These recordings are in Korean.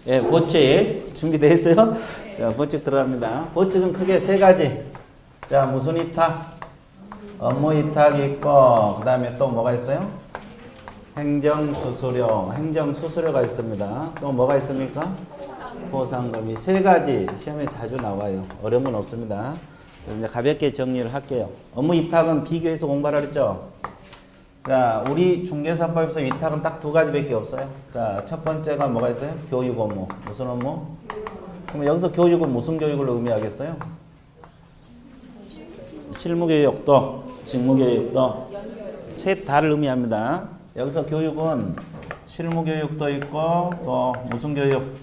예, 보칙 준비되어 있어요? 자, 보칙 들어갑니다. 보칙은 크게 세 가지. 자, 무슨 위탁? 업무 위탁이 있고, 그 다음에 또 뭐가 있어요? 행정수수료. 행정수수료가 있습니다. 또 뭐가 있습니까? 보상금. 이 세 가지 시험에 자주 나와요. 어려움은 없습니다. 이제 가볍게 정리를 할게요. 업무 위탁은 비교해서 공부하라 그랬죠? 자, 우리 중개사법에서 위탁은 딱 두 가지밖에 없어요. 자, 첫 번째가 뭐가 있어요? 교육 업무. 무슨 업무? 그럼 여기서 교육은 무슨 교육을 의미하겠어요? 실무교육도, 직무교육도 셋 다를 의미합니다. 여기서 교육은 실무교육도 있고 또 무슨 교육?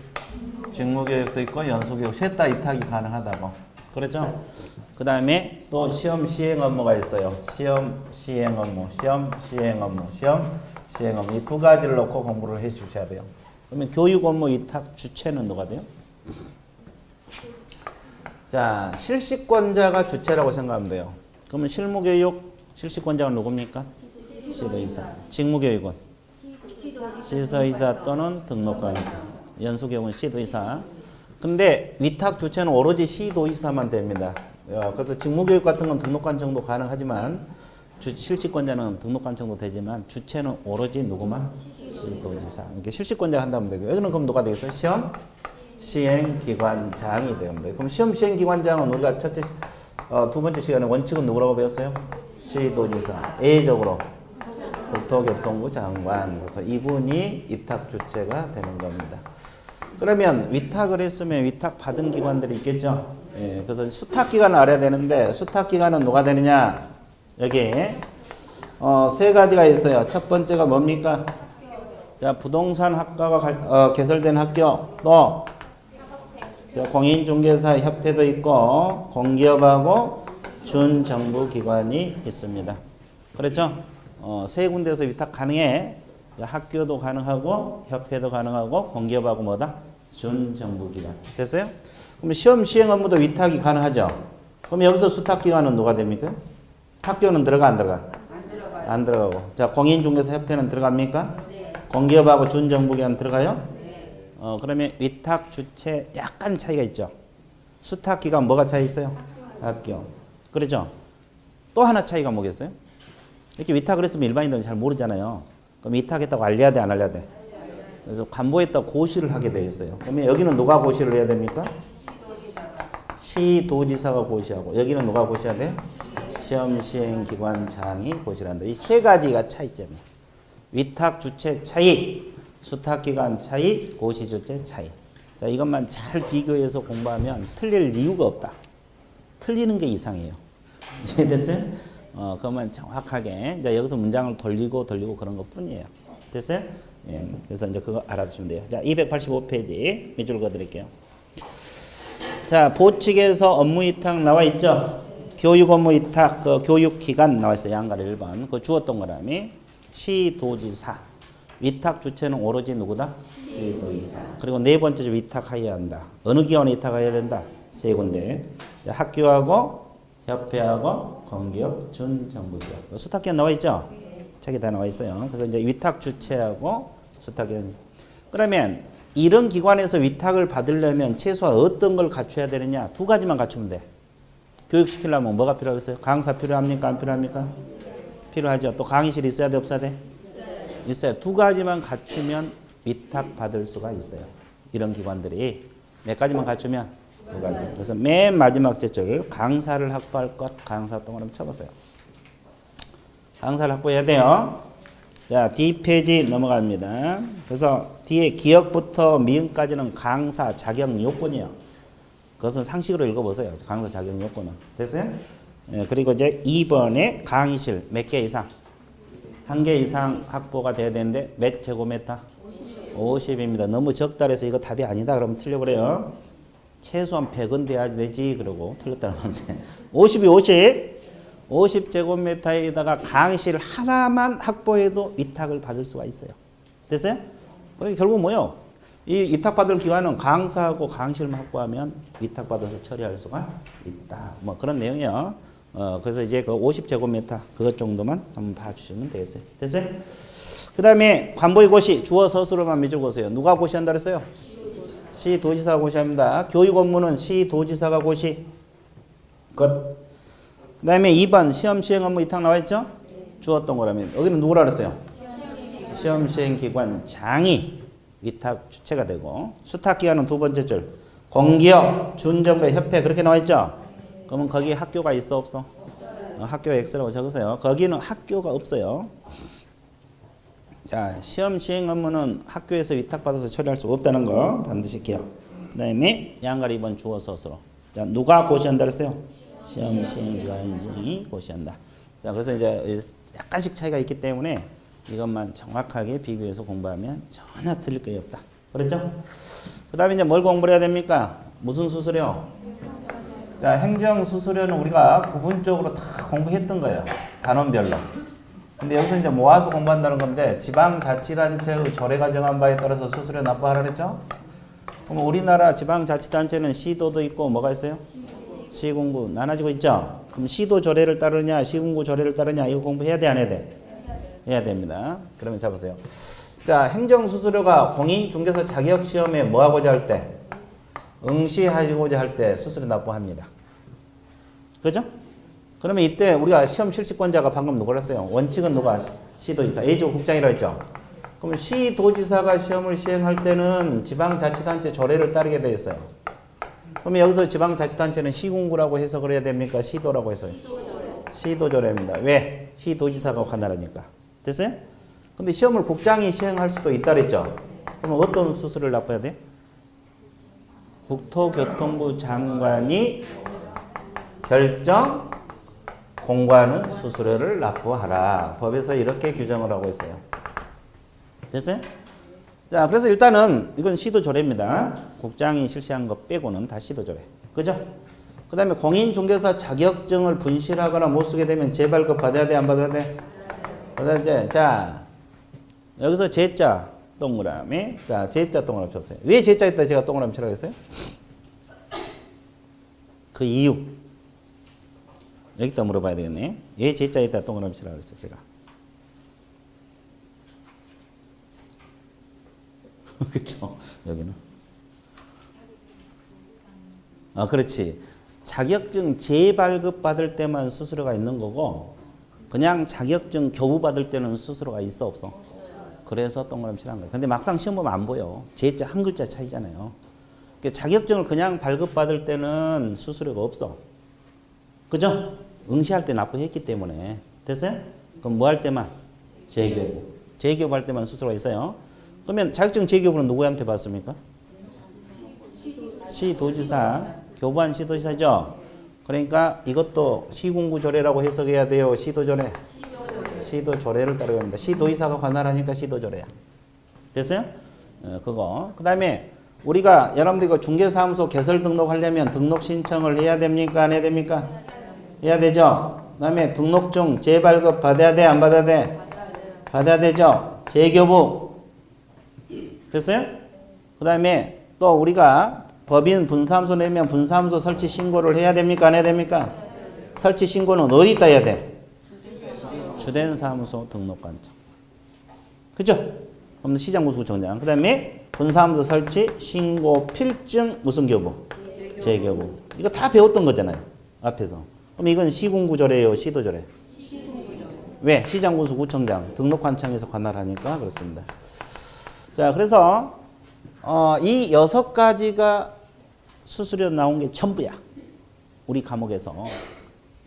직무교육도 있고 연수교육 셋 다 위탁이 가능하다고. 그렇죠? 그 다음에 또 시험 시행 업무가 있어요. 시험 시행 업무, 시험 시행 업무, 시험 시행 업무. 이 두 가지를 놓고 공부를 해 주셔야 돼요. 그러면 교육 업무 위탁 주체는 누가 돼요? 자, 실시권자가 주체라고 생각하면 돼요. 그러면 실무교육 실시권자가 누굽니까? 시도의사. 직무교육은? 시도의사 또는 등록관자. 연수교육은 시도의사. 근데 위탁 주체는 오로지 시도의사만 됩니다. 그래서 직무교육 같은 건 등록관 정도 가능하지만 실시권자는 등록관 정도 되지만 주체는 오로지 누구만? 시도지사. 이렇게 실시권자가 한다면 되고요. 여기는 그럼 누가 되겠어요? 시험 시행기관장이 되면 돼요. 그럼 시험 시행기관장은 우리가 두 번째 시간에 원칙은 누구라고 배웠어요? 시도지사. A적으로 국토교통부 장관. 그래서 이분이 위탁 주체가 되는 겁니다. 그러면 위탁을 했으면 위탁 받은 기관들이 있겠죠. 예, 그래서 수탁기관을 알아야 되는데 수탁기관은 누가 되느냐? 여기 세 가지가 있어요. 첫 번째가 뭡니까? 자, 부동산 학과가 개설된 학교, 또 공인중개사 협회도 있고 공기업하고 준정부기관이 있습니다. 그렇죠? 세 군데에서 위탁 가능해. 학교도 가능하고 협회도 가능하고 공기업하고 뭐다? 준정부기관. 됐어요? 그럼 시험 시행 업무도 위탁이 가능하죠? 그럼 여기서 수탁기관은 누가 됩니까? 학교는 들어가 안 들어가? 안 들어가요. 안 들어가고. 자, 공인중개사 협회는 들어갑니까? 네. 공기업하고 준정부기관 들어가요? 네. 그러면 위탁 주체 약간 차이가 있죠? 수탁기관 뭐가 차이 있어요? 학교. 그렇죠? 또 하나 차이가 뭐겠어요? 이렇게 위탁을 했으면 일반인들은 잘 모르잖아요. 그럼 위탁했다고 알려야 돼, 안 알려야 돼? 그래서 관보했다고 고시를 하게 돼 있어요. 그러면 여기는 누가 고시를 해야 됩니까? 시도지사가 고시하고, 여기는 누가 고시해야 돼? 시험시행기관장이 고시를 한다. 이 세 가지가 차이점이에요. 위탁 주체 차이, 수탁기관 차이, 고시 주체 차이. 자, 이것만 잘 비교해서 공부하면 틀릴 이유가 없다. 틀리는 게 이상해요. 이해됐어요? 그것만 정확하게 이제 여기서 문장을 돌리고 그런 것 뿐이에요. 됐어요? 예, 그래서 이제 그거 알아두시면 돼요. 자, 285페이지 밑줄 그어드릴게요. 자, 보칙에서 업무 위탁 나와 있죠? 교육 업무 위탁, 그 교육 기간 나와 있어요. 양가를 1번. 그 주었던 거라며. 시도지사. 위탁 주체는 오로지 누구다? 시도지사. 그리고 네 번째 위탁해야 한다. 어느 기관에 위탁해야 된다? 세 군데. 자, 학교하고 협회하고 공기업, 준정부기업. 수탁기관 나와 있죠? 책에 다 나와 있어요. 그래서 이제 위탁 주체하고 수탁기관. 그러면 이런 기관에서 위탁을 받으려면 최소한 어떤 걸 갖춰야 되느냐? 두 가지만 갖추면 돼. 교육시키려면 뭐가 필요하겠어요? 강사 필요합니까? 안 필요합니까? 필요하죠. 또 강의실 있어야 돼? 없어야 돼? 있어요. 두 가지만 갖추면 위탁 받을 수가 있어요. 이런 기관들이 몇 가지만 갖추면 두 가지. 그래서 맨 마지막 제줄 강사를 확보할 것. 강사 동그라미 쳐보세요. 강사를 확보해야 돼요. 자, D페이지 넘어갑니다. 그래서 뒤에 기억부터 미음까지는 강사 자격 요건이에요. 그것은 상식으로 읽어보세요. 강사 자격 요건은. 됐어요? 예, 그리고 이제 2번에 강의실 몇 개 이상? 한 개 이상 확보가 돼야 되는데 몇 제곱미터? 50입니다. 너무 적다 그래서 이거 답이 아니다 그러면 틀려버려요. 최소한 100은 돼야지 되지 그러고 틀렸다는 건데 50이 50제곱미터에다가 강의실 하나만 확보해도 위탁을 받을 수가 있어요. 됐어요? 그러니까 결국 뭐요? 이 위탁받을 기관은 강사하고 강의실만 확보하면 위탁받아서 처리할 수가 있다. 뭐 그런 내용이에요. 그래서 이제 그 50제곱미터 그것 정도만 한번 봐주시면 되겠어요. 됐어요? 그 다음에 관보의 고시 주어 서술로만 밑줄 그으세요. 누가 고시한다 그랬어요? 시도지사가 고시합니다. 교육 업무는 시도지사가 고시. 그 다음에 2번 시험 시행 업무 이탁 나와 있죠? 주었던 거라면 여기는 누구라 그랬어요? 시험 시행 기관 장이 위탁 주체가 되고 수탁 기관은 두 번째 줄 공기업, 준정부, 협회 그렇게 나와 있죠? 그러면 거기 학교가 있어 없어? 학교 X라고 적으세요. 거기는 학교가 없어요. 자, 시험 시행 업무는 학교에서 위탁받아서 처리할 수 없다는 거 반드시 기억. 그 다음에 양가리 2번 주어 서술어. 자, 누가 고시한다 그랬어요? 시험 시행 기관장이 고시한다. 자, 그래서 이제 약간씩 차이가 있기 때문에 이것만 정확하게 비교해서 공부하면 전혀 틀릴 게 없다. 그렇죠? 그 다음에 이제 뭘 공부해야 됩니까? 무슨 수수료? 자, 행정수수료는 우리가 구분적으로 다 공부했던 거예요. 단원별로. 근데 여기서 이제 모아서 공부한다는 건데 지방자치단체의 조례가 정한 바에 따라서 수수료 납부하라 그랬죠? 그럼 우리나라 지방자치단체는 시도도 있고 뭐가 있어요? 시군구 나눠지고 있죠? 그럼 시도 조례를 따르냐 시군구 조례를 따르냐 이거 공부해야 돼 안 해야 돼? 해야 됩니다. 그러면 잡으세요. 자, 행정수수료가 공인중개사 자격시험에 뭐하고자 할 때? 응시하고자 할 때 수수료 납부합니다. 그죠? 그러면 이때 우리가 시험 실시권자가 방금 누구라 했어요? 원칙은 누가? 시도지사. A지구 국장이라 했죠? 그럼 시도지사가 시험을 시행할 때는 지방자치단체 조례를 따르게 되어 있어요. 그러면 여기서 지방자치단체는 시군구라고 해석을 해야 됩니까? 시도라고 해서요? 시도조례입니다. 왜? 시도지사가 관할하니까. 됐어요? 근데 시험을 국장이 시행할 수도 있다 그랬죠? 그러면 어떤 수수료를 납부해야 돼? 국토교통부 장관이 결정 공고하는 수수료를 납부하라. 법에서 이렇게 규정을 하고 있어요. 됐어요? 자, 그래서 일단은 이건 시도조례입니다. 국장이 실시한 것 빼고는 다 시도조례. 그죠? 그 다음에 공인중개사 자격증을 분실하거나 못 쓰게 되면 재발급 받아야 돼? 안 받아야 돼? 받아야 돼. 자, 여기서 제자 동그라미. 자, 제자 동그라미 쳤어요. 왜 제자에다 제가 동그라미 치라고 했어요? 그 이유. 여기다 물어봐야 되겠네. 왜 제자에다 동그라미 치라고 했어요, 제가? 그쵸? 여기는. 아, 그렇지. 자격증 재발급 받을 때만 수수료가 있는 거고, 그냥 자격증 교부 받을 때는 수수료가 있어, 없어? 그래서 동그라미 칠한 거예요. 근데 막상 시험 보면 안 보여. 제자 한 글자 차이잖아요. 그러니까 자격증을 그냥 발급받을 때는 수수료가 없어. 그죠? 응시할 때 납부했기 때문에. 됐어요? 그럼 뭐 할 때만? 재교부. 재교부 할 때만 수수료가 있어요. 그러면 자격증 재교부는 누구한테 받습니까? 시도지사. 교부한 시도지사죠? 그러니까 이것도 시군구 조례라고 해석해야 돼요. 시도조례. 시도조례를 따르게 합니다. 시도지사가 관할하니까 시도조례야. 됐어요? 그거. 그 다음에 우리가 여러분들 이거 중개사무소 개설 등록하려면 등록 신청을 해야 됩니까? 안 해야 됩니까? 해야 되죠? 그 다음에 등록증 재발급 받아야 돼? 안 받아야 돼? 받아야 되죠? 재교부. 됐어요? 그 다음에 또 우리가 법인 분사무소 내면 분사무소 설치 신고를 해야 됩니까? 안 해야 됩니까? 설치 신고는 어디다 해야 돼? 주된 사무소 등록관청. 그죠? 그럼 시장구수구청장. 그 다음에 분사무소 설치 신고 필증 무슨 교부? 재교부. 이거 다 배웠던 거잖아요. 앞에서. 그럼 이건 시군구조례예요? 시도조례? 왜? 시장군수구청장 등록관청에서 관할하니까 그렇습니다. 자, 그래서 이 6가지가 수수료 나온 게 전부야. 우리 과목에서.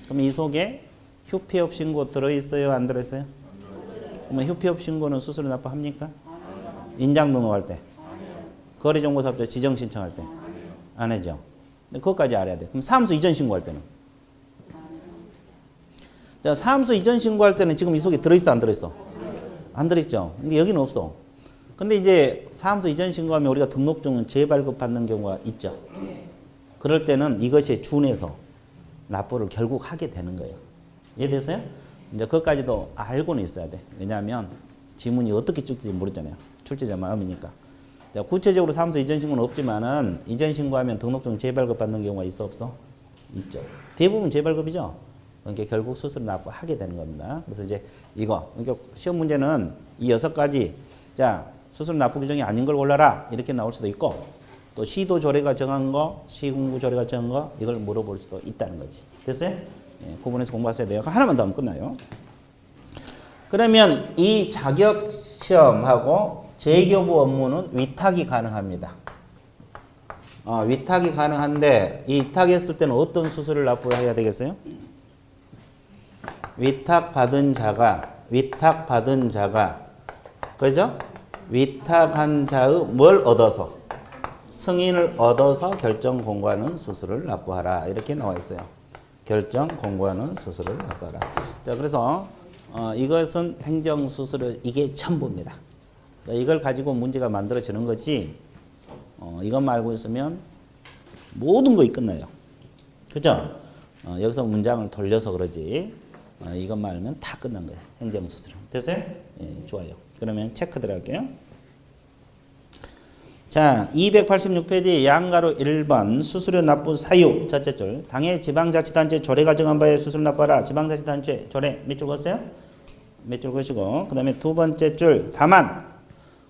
그럼 이 속에 휴폐업 신고 들어있어요? 안 들어있어요? 그러면 휴폐업 신고는 수수료 납부합니까? 인장 등록할 때. 거래정보사업자 지정 신청할 때. 안 해죠. 그것까지 알아야 돼. 그럼 사무소 이전 신고할 때는? 자, 사무소 이전 신고할 때는 지금 이 속에 들어있어? 안 들어있어? 안 들어있죠. 근데 여기는 없어. 근데 이제 사무소 이전 신고하면 우리가 등록증은 재발급 받는 경우가 있죠. 그럴 때는 이것에 준해서 납부를 결국 하게 되는 거예요. 이해되세요? 이제 그것까지도 알고는 있어야 돼. 왜냐하면 지문이 어떻게 출지 모르잖아요. 출제자 마음이니까. 자, 구체적으로 사무소 이전 신고는 없지만은 이전 신고하면 등록증 재발급 받는 경우가 있어 없어? 있죠. 대부분 재발급이죠. 그러니까 결국 수수료 납부하게 되는 겁니다. 그래서 이제 이거 그러니까 시험 문제는 이 6가지 자 수수료 납부 규정이 아닌 걸 골라라 이렇게 나올 수도 있고 또 시도 조례가 정한 거, 시군구 조례가 정한 거 이걸 물어볼 수도 있다는 거지. 됐어요? 예, 구분해서 공부하셔야 돼요. 하나만 더 하면 끝나요. 그러면 이 자격 시험하고 재교부 업무는 위탁이 가능합니다. 위탁이 가능한데 이 위탁했을 때는 어떤 수수료를 납부해야 되겠어요? 위탁받은 자가 그죠? 위탁한 자의 뭘 얻어서 승인을 얻어서 결정 공고하는 수수료를 납부하라 이렇게 나와 있어요. 결정 공고하는 수수료를 납부하라. 자, 그래서 이것은 행정 수수료 이게 전부입니다. 이걸 가지고 문제가 만들어지는 거지. 이것만 알고 있으면 모든 것이 끝나요. 그죠? 여기서 문장을 돌려서 그러지. 이것만 알면 다 끝난 거예요. 행정 수수료. 됐어요? 예, 좋아요. 그러면 체크 들어갈게요. 자, 286페이지 양가로 1번 수수료 납부 사유 첫째 줄. 당해 지방자치단체 조례가 정한 바에 수수료 납부하라. 지방자치단체 조례 몇 줄 것어요? 몇 줄 것이고 그 다음에 두 번째 줄 다만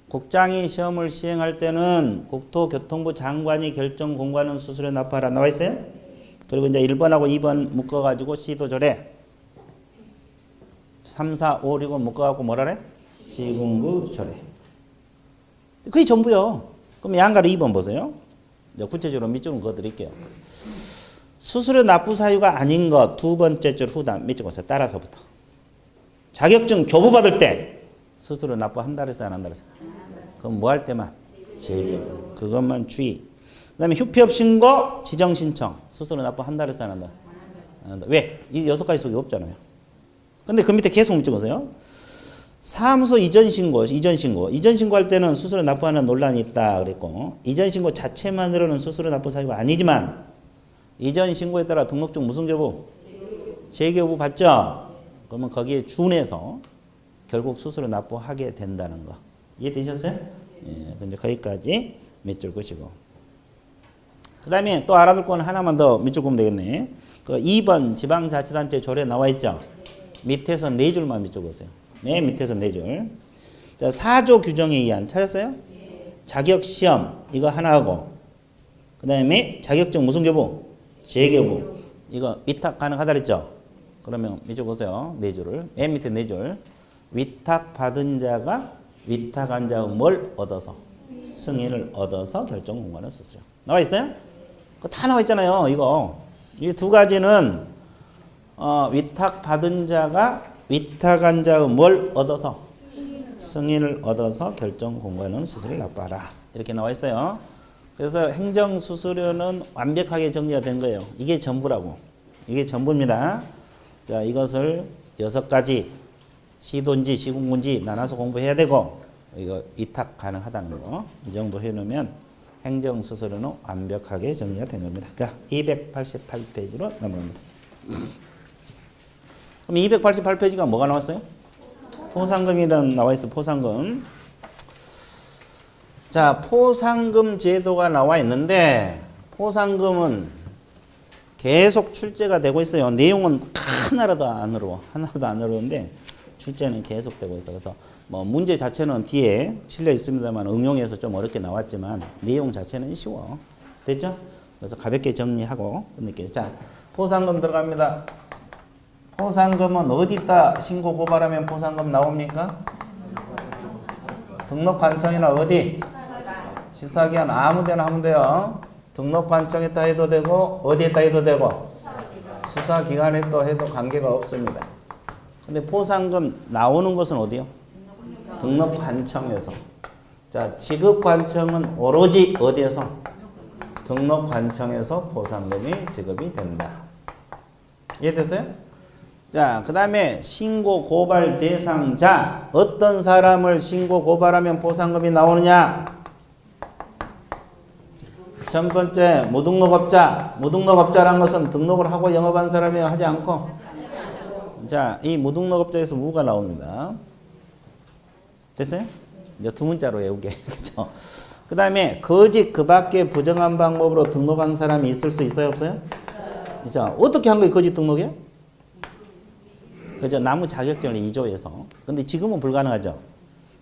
국장이 시험을 시행할 때는 국토교통부 장관이 결정 공고하는 수수료 납부하라 나와 있어요? 그리고 이제 1번하고 2번 묶어가지고 시도 조례 3, 4, 5, 6은 묶어갖고 뭐라 그래? 시군구 조례. 그게 전부요. 그럼 양가로 2번 보세요. 구체적으로 밑줄은 그어드릴게요. 수수료 납부 사유가 아닌 것 두 번째 줄 후단 밑줄 보세요. 따라서부터. 자격증 교부 받을 때 수수료 납부한다 그랬어요? 안 한다 그랬어요? 그럼 뭐 할 때만? 재교. 그것만 주의. 그 다음에 휴피업 신고, 지정 신청. 수수료 납부한다 그랬어요? 안 한다? 안 한다. 왜? 이 6가지 속에 없잖아요. 근데 그 밑에 계속 찍으세요. 사무소 이전 신고할 때는 수수료 납부하는 논란이 있다 그랬고 이전 신고 자체만으로는 수수료 납부 사유가 아니지만 이전 신고에 따라 등록증 무슨 교부? 재교부 받죠? 그러면 거기에 준해서 결국 수수료 납부하게 된다는 거. 이해되셨어요? 예, 이제 거기까지 밑줄 그시고. 그 다음에 또 알아둘 건 하나만 더 밑줄 보면 되겠네. 그 2번 지방자치단체 조례 나와 있죠? 밑에서 4줄만 밑줄 보세요. 맨 밑에서 4줄. 자, 4조 규정에 의한 찾았어요? 자격시험 이거 하나 하고 그 다음에 자격증 무슨 교부? 재교부. 이거 위탁 가능하다 그랬죠? 그러면 밑줄 보세요. 4줄을. 맨 밑에 4줄. 위탁받은 자가 위탁한 자의 뭘 얻어서? 승인을 얻어서 결정 공고하는 수수료. 나와 있어요? 그거 다 나와 있잖아요. 이거. 이 두 가지는 위탁받은 자가 위탁한 자의 뭘 얻어서? 승인을 얻어서 결정 공고하는 수수료를 납부하라. 이렇게 나와 있어요. 그래서 행정수수료는 완벽하게 정리가 된 거예요. 이게 전부라고. 이게 전부입니다. 자, 이것을 6가지 시도인지 시군구인지 나눠서 공부해야 되고 이거 위탁 가능하다는 거. 이 정도 해놓으면 행정수수료는 완벽하게 정리가 된 겁니다. 자, 288페이지로 넘어갑니다. 그럼 288페이지가 뭐가 나왔어요? 포상금이라는 나와 있어. 포상금. 자, 포상금 제도가 나와 있는데 포상금은 계속 출제가 되고 있어요. 내용은 하나도 안 어려운데 출제는 계속 되고 있어. 그래서 뭐 문제 자체는 뒤에 실려 있습니다만 응용해서 좀 어렵게 나왔지만 내용 자체는 쉬워. 됐죠? 그래서 가볍게 정리하고 끝낼게요. 자, 포상금 들어갑니다. 포상금은 어디다 신고 고발하면 포상금 나옵니까? 등록관청이나 어디? 시사기관 아무데나 하면 돼요. 등록관청에다 해도 되고 어디에다 해도 되고 수사기관에 또 해도 관계가 없습니다. 근데 포상금 나오는 것은 어디요? 등록관청에서. 자, 지급관청은 오로지 어디에서? 등록관청에서 포상금이 지급이 된다. 이해됐어요? 자, 그 다음에 신고 고발 대상자. 어떤 사람을 신고 고발하면 포상금이 나오느냐? 첫 번째 무등록업자. 무등록업자란 것은 등록을 하고 영업한 사람이에요? 하지 않고? 자, 이 무등록업자에서 무가 나옵니다. 됐어요? 이제 두 문자로 외우게. 그죠? 그 다음에 거짓 그 밖에 부정한 방법으로 등록한 사람이 있을 수 있어요? 없어요? 자, 어떻게 한 거예요? 거짓 등록이요? 그죠? 나무 자격증을 2조에서. 근데 지금은 불가능하죠?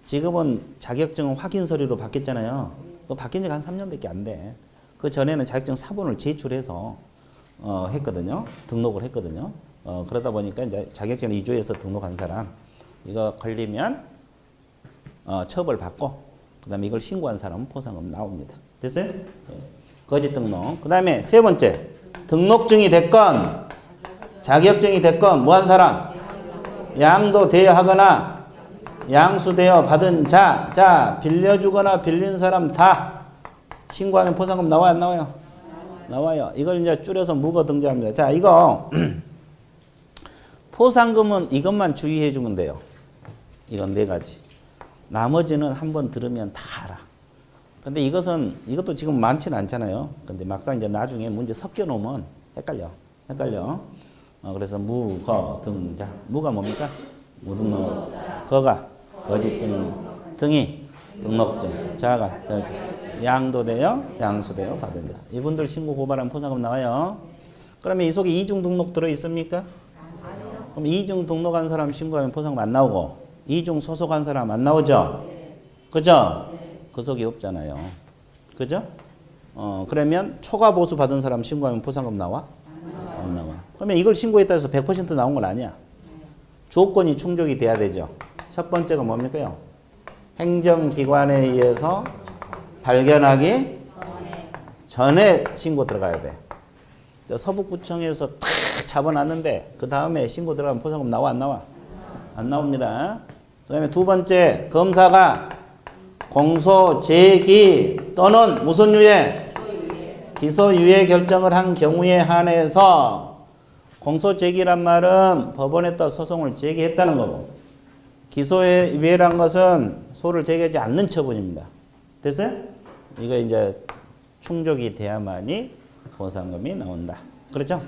지금은 자격증은 확인 서류로 바뀌었잖아요. 그거 바뀐 지가 한 3년밖에 안 돼. 그 전에는 자격증 사본을 제출해서 했거든요. 등록을 했거든요. 그러다 보니까 이제 자격증 2조에서 등록한 사람 이거 걸리면 처벌받고 그다음에 이걸 신고한 사람은 포상금 나옵니다. 됐어요? 네. 거짓 등록. 그다음에 세 번째 등록증이 됐건 자격증이 됐건 뭐 한 사람? 양도되어 하거나 양수되어 받은 자 빌려주거나 빌린 사람 다 신고하면 포상금 나와요 안 나와요? 나와요. 이걸 이제 줄여서 무거 등재합니다. 자 이거 포상금은 이것만 주의해 주면 돼요. 이건 네 가지. 나머지는 한번 들으면 다 알아. 근데 이것도 지금 많지는 않잖아요. 근데 막상 이제 나중에 문제 섞여 놓으면 헷갈려. 그래서 무거 등자. 무가 뭡니까? 무등록. 거가 거짓 등록. 등이 등록증. 자가 양도되어 양수되어 받은다. 이분들 신고 고발하면 포상금 나와요. 그러면 이 속에 이중 등록 들어 있습니까? 그럼 이중 등록한 사람 신고하면 포상금 안 나오고 이중 소속한 사람 안 나오죠? 그죠? 그 속에 없잖아요. 그죠? 그러면 초과 보수 받은 사람 신고하면 포상금 나와? 안 나와. 그러면 이걸 신고했다 해서 100% 나온 건 아니야. 조건이 충족이 돼야 되죠. 첫 번째가 뭡니까요? 행정기관에 의해서 발견하기 전에 신고 들어가야 돼. 서북구청에서 탁 잡아놨는데 그 다음에 신고 들어가면 포상금 나와 안 나와? 안 나옵니다. 그 다음에 두 번째 검사가 공소 제기 또는 무슨 유예? 기소유예 결정을 한 경우에 한해서 공소 제기란 말은 법원에다 소송을 제기했다는 거고 기소유예란 것은 소를 제기하지 않는 처분입니다. 됐어요? 이거 이제 충족이 돼야만이 보상금이 나온다. 그렇죠?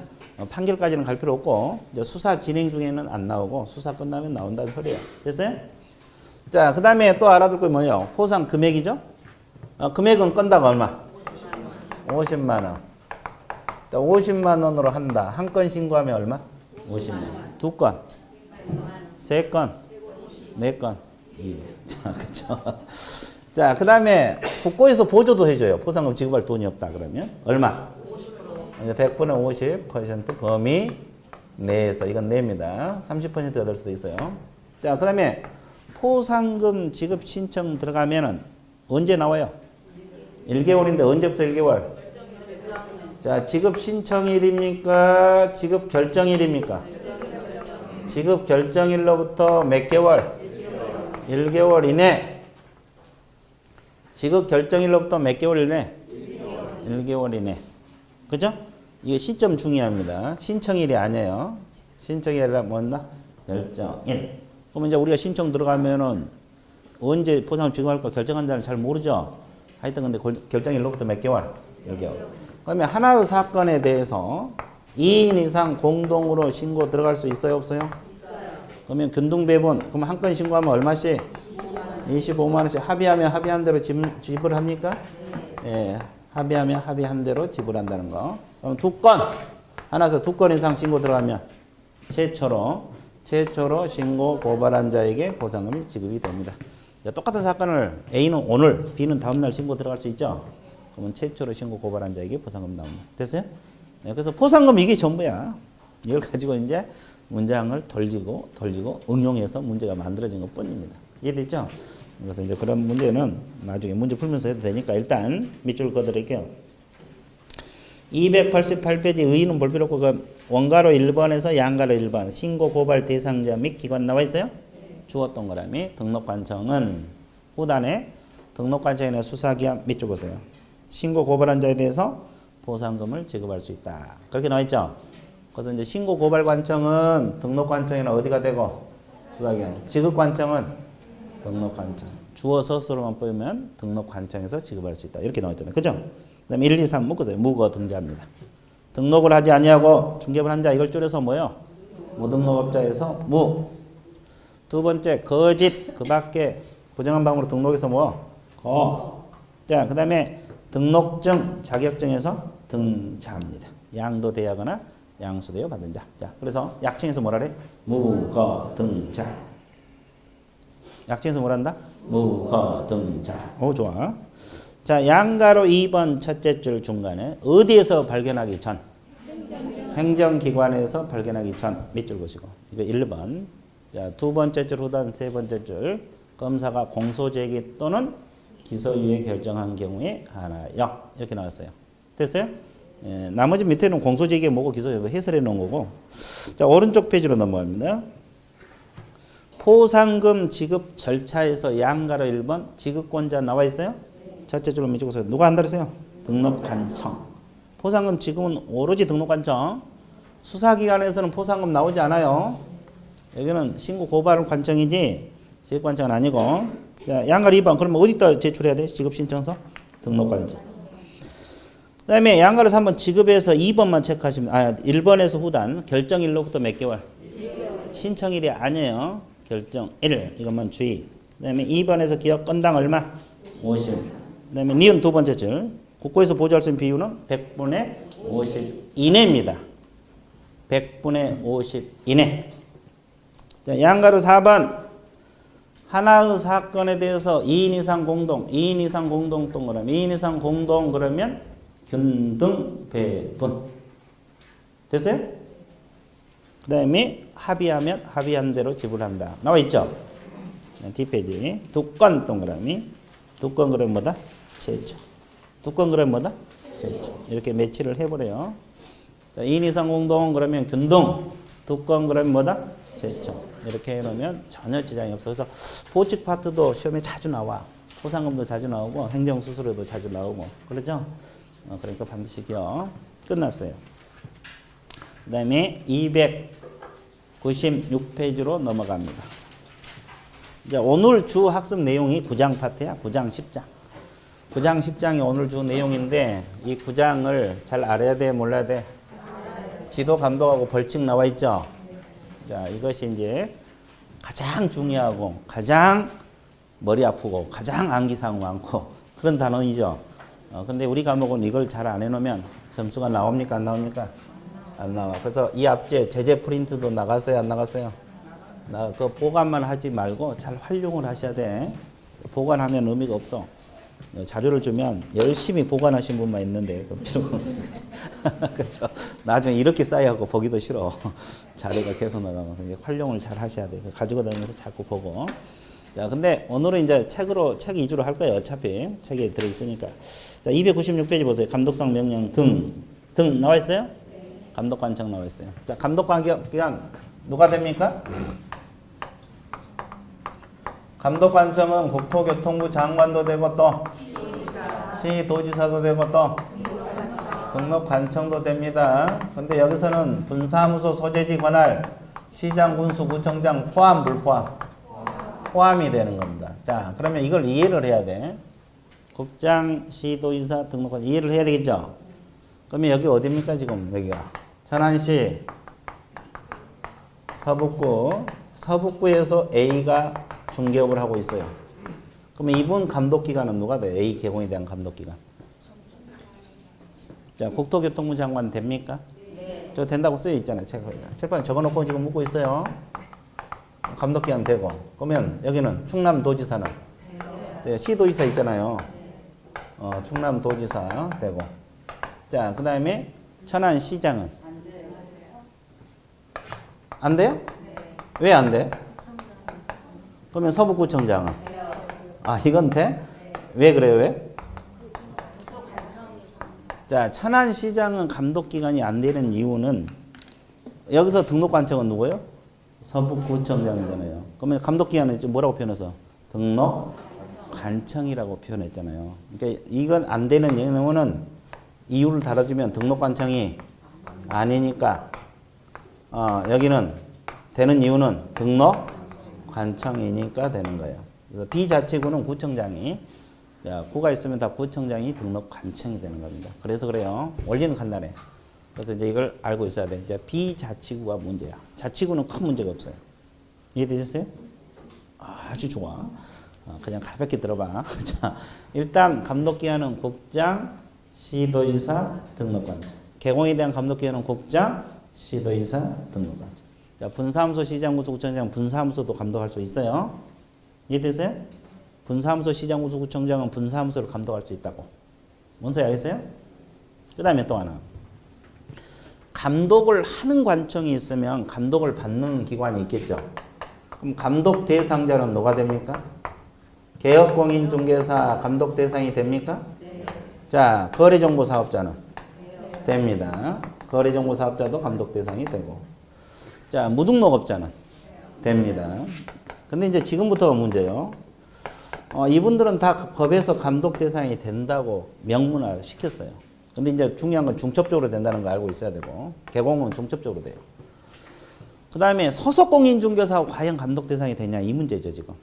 판결까지는 갈 필요 없고 이제 수사 진행 중에는 안 나오고 수사 끝나면 나온다는 소리예요. 됐어요? 자, 그 다음에 또 알아둘 거 뭐예요? 포상 금액이죠? 금액은 건당 얼마? 50만 원. 50만 원으로 한다. 한 건 신고하면 얼마? 50만 원. 두 건? 세 건? 네 건? 자, 그쵸? 자, 그 다음에 국고에서 보조도 해줘요. 포상금 지급할 돈이 없다 그러면 얼마? 100분의 50% 범위 내에서 이건 냅니다. 30%가 될 수도 있어요. 자, 그 다음에 포상금 지급 신청 들어가면은 언제 나와요? 1개월인데 언제부터 1개월? 자, 지급 신청일입니까? 지급 결정일입니까? 지급 결정일로부터 몇 개월? 1개월 이내. 지급 결정일로부터 몇 개월 이내? 1개월 이내. 그죠? 이거 시점 중요합니다. 신청일이 아니에요. 신청일이 아니라 뭐나? 결정일. 그러면 이제 우리가 신청 들어가면은 언제 포상금 지급할까 결정한다는 잘 모르죠? 하여튼 근데 결정일로부터 몇 개월? 1개월. 그러면 하나의 사건에 대해서 2인 이상 공동으로 신고 들어갈 수 있어요? 없어요? 있어요. 그러면 균등배분. 그럼 한 건 신고하면 얼마씩? 25만 원씩. 합의하면 합의한 대로 지불합니까? 예. 합의하면 합의한 대로 지불한다는 거. 그럼 두 건. 하나에서 두 건 이상 신고 들어가면 최초로 신고 고발한 자에게 보상금이 지급이 됩니다. 똑같은 사건을 A는 오늘, B는 다음날 신고 들어갈 수 있죠? 그러면 최초로 신고 고발한 자에게 보상금 나옵니다. 됐어요? 네, 그래서 포상금 이게 전부야. 이걸 가지고 이제 문장을 돌리고 응용해서 문제가 만들어진 것 뿐입니다. 이해됐죠? 그래서 이제 그런 문제는 나중에 문제 풀면서 해도 되니까 일단 밑줄 그어드릴게요. 288페이지 의의는 볼 필요 없고 그 원가로 1번에서 양가로 1번 신고 고발 대상자 및 기관 나와 있어요? 주어 동그라미 등록관청은 후단에 등록관청이나 수사기한 밑줄 보세요. 신고 고발한 자에 대해서 보상금을 지급할 수 있다. 그렇게 나와 있죠? 그래서 이제 신고 고발관청은 등록관청이나 어디가 되고 수사기관 지급관청은 등록관청. 주어 서술로만 보면 등록관청에서 지급할 수 있다. 이렇게 나와 있잖아요. 그죠? 그 다음에 1, 2, 3 묶으세요. 무거 등자입니다. 등록을 하지 아니하고 중개를 한 자 이걸 줄여서 뭐요? 무등록업자에서 무. 두 번째 거짓 그 밖에 부정한 방법으로 등록해서 뭐? 거. 자, 그 다음에 등록증 자격증에서 등자입니다. 양도되거나 양수되어 받은 자. 자, 그래서 약칭에서 뭐라래? 무거 등자. 약칭에서 뭐란다? 무거 등자. 오, 좋아. 자, 양가로 2번 첫째 줄 중간에 어디에서 발견하기 전? 행정기관에서 발견하기 전 밑줄 보시고 이거 1번. 자, 두 번째 줄 후단 세 번째 줄 검사가 공소제기 또는 기소유예 결정한 경우에 하나요. 이렇게 나왔어요. 됐어요? 예, 나머지 밑에는 공소제기에 뭐고 기소유예 해설해 놓은 거고. 자, 오른쪽 페이지로 넘어갑니다. 포상금 지급 절차에서 양가로 1번 지급권자 나와 있어요? 첫째 줄로 밑줄 보세요. 누가 한다 그랬어요? 등록관청. 포상금 지급은 오로지 등록관청. 수사기관에서는 포상금 나오지 않아요. 여기는 신고 고발 관청이지 지급관청은 아니고. 자, 양가로 2번. 그러면 어디다 제출해야 돼? 지급신청서? 등록관청. 그 다음에 양가로 3번 지급에서 2번만 체크하시면 1번에서 후단 결정일로부터 몇 개월? 신청일이 아니에요. 결정일 이것만 주의. 그 다음에 2번에서 기업 건당 얼마? 50. 그 다음에 니은 두 번째 줄 국고에서 보조할 수 있는 비율은 100분의 50 이내입니다. 100분의 50 이내. 자, 양가로 4번 하나의 사건에 대해서 2인 이상 공동, 2인 이상 공동 동그라미 2인 이상 공동 그러면 균등 배분. 됐어요? 그 다음에 합의하면 합의한 대로 지불한다. 나와 있죠? 뒷페이지. 두 건 동그라미. 두 건 그러면 뭐다? 제초. 두 건 그러면 뭐다? 제초. 이렇게 매치를 해버려요. 2인 이상 공동 그러면 균등. 두 건 그러면 뭐다? 제초. 이렇게 해놓으면 전혀 지장이 없어. 그래서 보직 파트도 시험에 자주 나와. 포상금도 자주 나오고 행정수수료도 자주 나오고. 그렇죠? 그러니까 반드시 기억. 끝났어요. 그 다음에 296페이지로 넘어갑니다. 이제 오늘 주 학습 내용이 9장 파트야. 9장 10장. 9장 10장이 오늘 주 내용인데 이 9장을 잘 알아야 돼? 몰라야 돼? 지도 감독하고 벌칙 나와 있죠? 자, 이것이 이제 가장 중요하고 가장 머리 아프고 가장 암기사항 많고 그런 단원이죠. 근데 우리 과목은 이걸 잘 안 해놓으면 점수가 나옵니까? 안 나옵니까? 안 나와. 그래서 이 앞제 제재 프린트도 나갔어요? 안 나갔어요? 그 보관만 하지 말고 잘 활용을 하셔야 돼. 보관하면 의미가 없어. 자료를 주면 열심히 보관하신 분만 있는데 그 필요가 없어. 그렇죠? 나중에 이렇게 쌓여갖고 보기도 싫어. 자료가 계속 나가면 활용을 잘 하셔야 돼. 가지고 다니면서 자꾸 보고. 자, 근데 오늘은 이제 책 위주로 할 거예요. 어차피 책에 들어 있으니까. 자, 296페이지 보세요. 감독상 명령 등 나와 있어요? 감독관청 나와 있어요. 자, 감독관기관 누가 됩니까? 감독관청은 국토교통부 장관도 되고 또 시도지사도 되고 또 등록관청도 됩니다. 근데 여기서는 분사무소 소재지 관할 시장, 군수, 구청장 포함, 불포함? 포함이 되는 겁니다. 자, 그러면 이걸 이해를 해야 돼. 국장, 시도지사, 등록관청 이해를 해야 되겠죠? 그러면 여기 어디입니까 지금 여기가? 천안시 서북구에서 A가 중개업을 하고 있어요. 그러면 이분 감독기관은 누가 돼요? A 개공에 대한 감독기관. 자, 국토교통부 장관 됩니까? 네. 저 된다고 쓰여 있잖아요. 책방에 적어놓고 지금 묻고 있어요. 감독기관 되고. 그러면 여기는 충남도지사는? 네, 시도지사 있잖아요. 충남도지사 되고. 자, 그 다음에 천안시장은? 안 돼요? 왜 안 돼? 그러면 서북구청장은? 아, 이건 돼? 왜 그래요? 왜? 자, 천안시장은 감독기관이 안 되는 이유는 여기서 등록관청은 누구예요? 서북구청장이잖아요. 그러면 감독기관은 뭐라고 표현해서? 등록관청이라고 표현했잖아요. 그러니까 이건 안 되는 이유는 이유를 달아주면 등록관청이 아니니까 여기는 되는 이유는 등록관청이니까 되는 거예요. 그래서 비자치구는 구청장이 구가 있으면 다 구청장이 등록관청이 되는 겁니다. 그래서 그래요. 원리는 간단해. 그래서 이제 이걸 알고 있어야 돼. 이제 비자치구가 문제야. 자치구는 큰 문제가 없어요. 이해되셨어요? 아주 좋아. 그냥 가볍게 들어봐. 자, 일단 감독기관은 국장, 시도지사, 등록관청. 개공에 대한 감독기관은 국장, 시도지사, 등록관청. 자, 분사무소, 시장, 군수, 구청장, 분사무소도 감독할 수 있어요. 이해되세요? 분사무소 시장구청장은 분사무소를 감독할 수 있다고. 뭔 소리 알겠어요? 그 다음에 또 하나. 감독을 하는 관청이 있으면 감독을 받는 기관이 있겠죠. 그럼 감독 대상자는 누가 됩니까? 개업공인중개사 감독 대상이 됩니까? 네. 자, 거래정보사업자는? 네. 됩니다. 거래정보사업자도 감독 대상이 되고. 자, 무등록업자는? 됩니다. 근데 이제 지금부터가 문제예요. 이분들은 다 법에서 감독 대상이 된다고 명문화 시켰어요. 근데 이제 중요한 건 중첩적으로 된다는 거 알고 있어야 되고, 개공은 중첩적으로 돼요. 그 다음에 소속공인중개사가 과연 감독 대상이 되냐, 이 문제죠, 지금.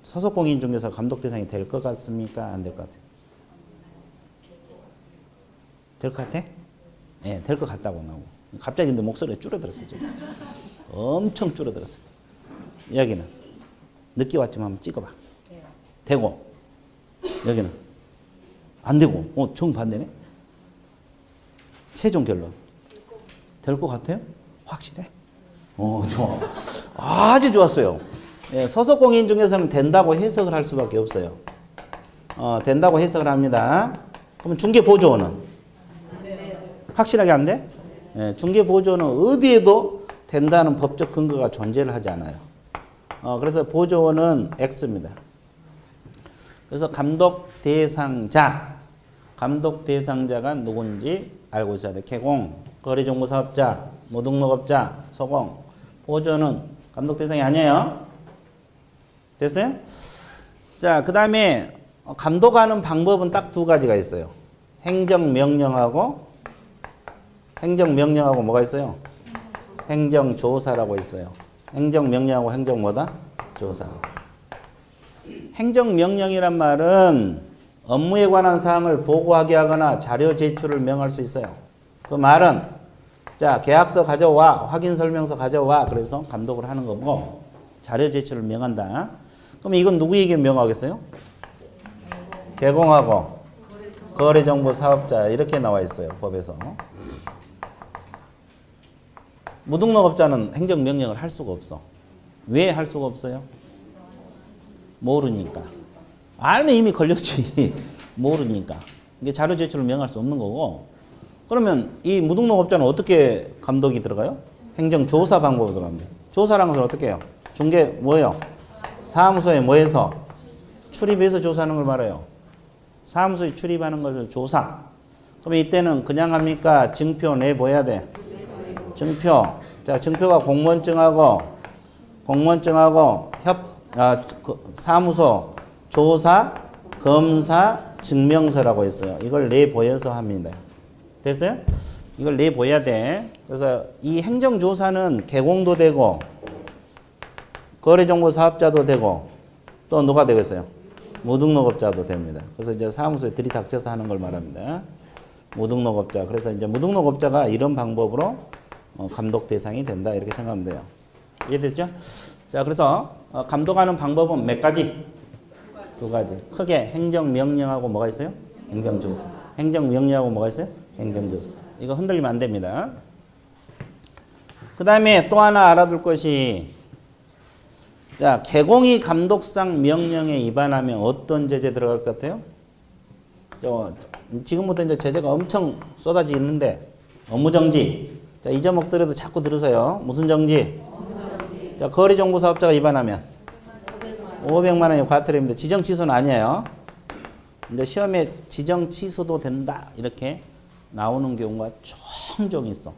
소속공인중개사 감독 대상이 될 것 같습니까? 안 될 것 같아요? 될 것 같아? 네, 될 것 같다고 나오고. 갑자기 근데 목소리가 줄어들었어요, 지금. 엄청 줄어들었어요. 여기는. 늦게 왔지만 한번 찍어봐. 되고. 여기는. 안 되고. 정반대네? 최종 결론. 될 것 같아요? 확실해? 좋아. 아주 좋았어요. 예, 소속공인 중에서는 된다고 해석을 할 수밖에 없어요. 된다고 해석을 합니다. 그러면 중개보조원은? 확실하게 안 돼? 예, 중개보조원은 어디에도 된다는 법적 근거가 존재를 하지 않아요. 그래서 보조원은 X입니다. 그래서 감독 대상자가 누군지 알고 있어야 돼. 개공, 거래정보사업자, 무등록업자, 소공, 보조는 감독 대상이 아니에요. 됐어요? 자, 그 다음에 감독하는 방법은 딱 두 가지가 있어요. 행정명령하고 뭐가 있어요? 행정조사라고 있어요. 행정명령하고 행정 뭐다? 조사. 행정명령이란 말은 업무에 관한 사항을 보고하게 하거나 자료 제출을 명할 수 있어요. 그 말은 자, 계약서 가져와, 확인설명서 가져와, 그래서 감독을 하는 거고 자료 제출을 명한다. 그럼 이건 누구에게 명하겠어요? 개공하고 거래정보사업자 이렇게 나와 있어요, 법에서. 무등록업자는 행정명령을 할 수가 없어. 왜 할 수가 없어요? 모르니까. 알면 이미 걸렸지. 모르니까. 이게 자료 제출을 명할 수 없는 거고. 그러면 이 무등록업자는 어떻게 감독이 들어가요? 행정조사 방법으로 들어갑니다. 조사라는 것은 어떻게 해요? 중개 뭐예요? 사무소에 뭐해서? 출입해서 조사하는 걸 말해요. 사무소에 출입하는 것을 조사. 그럼 이때는 그냥 합니까? 증표 내보여야 돼. 증표. 자, 증표가 공무원증하고 사무소, 조사, 검사, 증명서라고 있어요. 이걸 내보여서 합니다. 됐어요? 이걸 내보여야 돼. 그래서 이 행정조사는 개공도 되고 거래정보사업자도 되고 또 누가 되겠어요? 무등록업자도 됩니다. 그래서 이제 사무소에 들이닥쳐서 하는 걸 말합니다. 무등록업자. 그래서 이제 무등록업자가 이런 방법으로 감독 대상이 된다 이렇게 생각하면 돼요. 이해됐죠? 자, 그래서 감독하는 방법은 몇 가지? 두 가지. 크게 행정명령하고 뭐가 있어요? 행정조사. 행정명령하고 뭐가 있어요? 행정조사. 이거 흔들리면 안 됩니다. 그 다음에 또 하나 알아둘 것이 자, 개공이 감독상 명령에 위반하면 어떤 제재 들어갈 것 같아요? 지금부터 이제 제재가 엄청 쏟아지는데 업무정지. 자, 이 제목들에도 자꾸 들으세요. 무슨 정지? 자, 거래정보사업자가 위반하면 500만 원이 과태료입니다. 지정 취소는 아니에요. 이제 시험에 지정 취소도 된다 이렇게 나오는 경우가 종종 있어.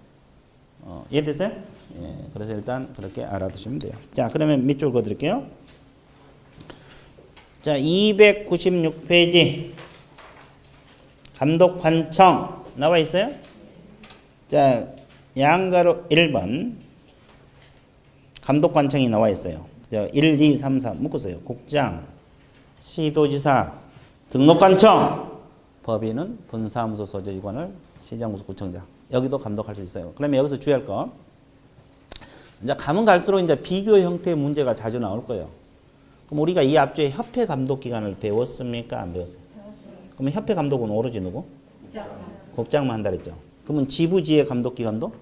이해됐어요? 예, 그래서 일단 그렇게 알아두시면 돼요. 자, 그러면 밑줄 그어드릴게요. 자, 296페이지 감독 관청 나와 있어요? 자, 양가로 1번 감독 관청이 나와 있어요. 자, 1, 2, 3, 4 묶으세요. 국장, 시도지사, 등록관청, 법인은 분사무소 소재기관을 시장구청장. 여기도 감독할 수 있어요. 그러면 여기서 주의할 거. 이제 가면 갈수록 이제 비교 형태의 문제가 자주 나올 거예요. 그럼 우리가 이 앞주에 협회 감독 기관을 배웠습니까? 안 배웠어요? 그러면 협회 감독은 오로지 누구? 국장만 한다 그랬죠. 그러면 지부지회 감독 기관도?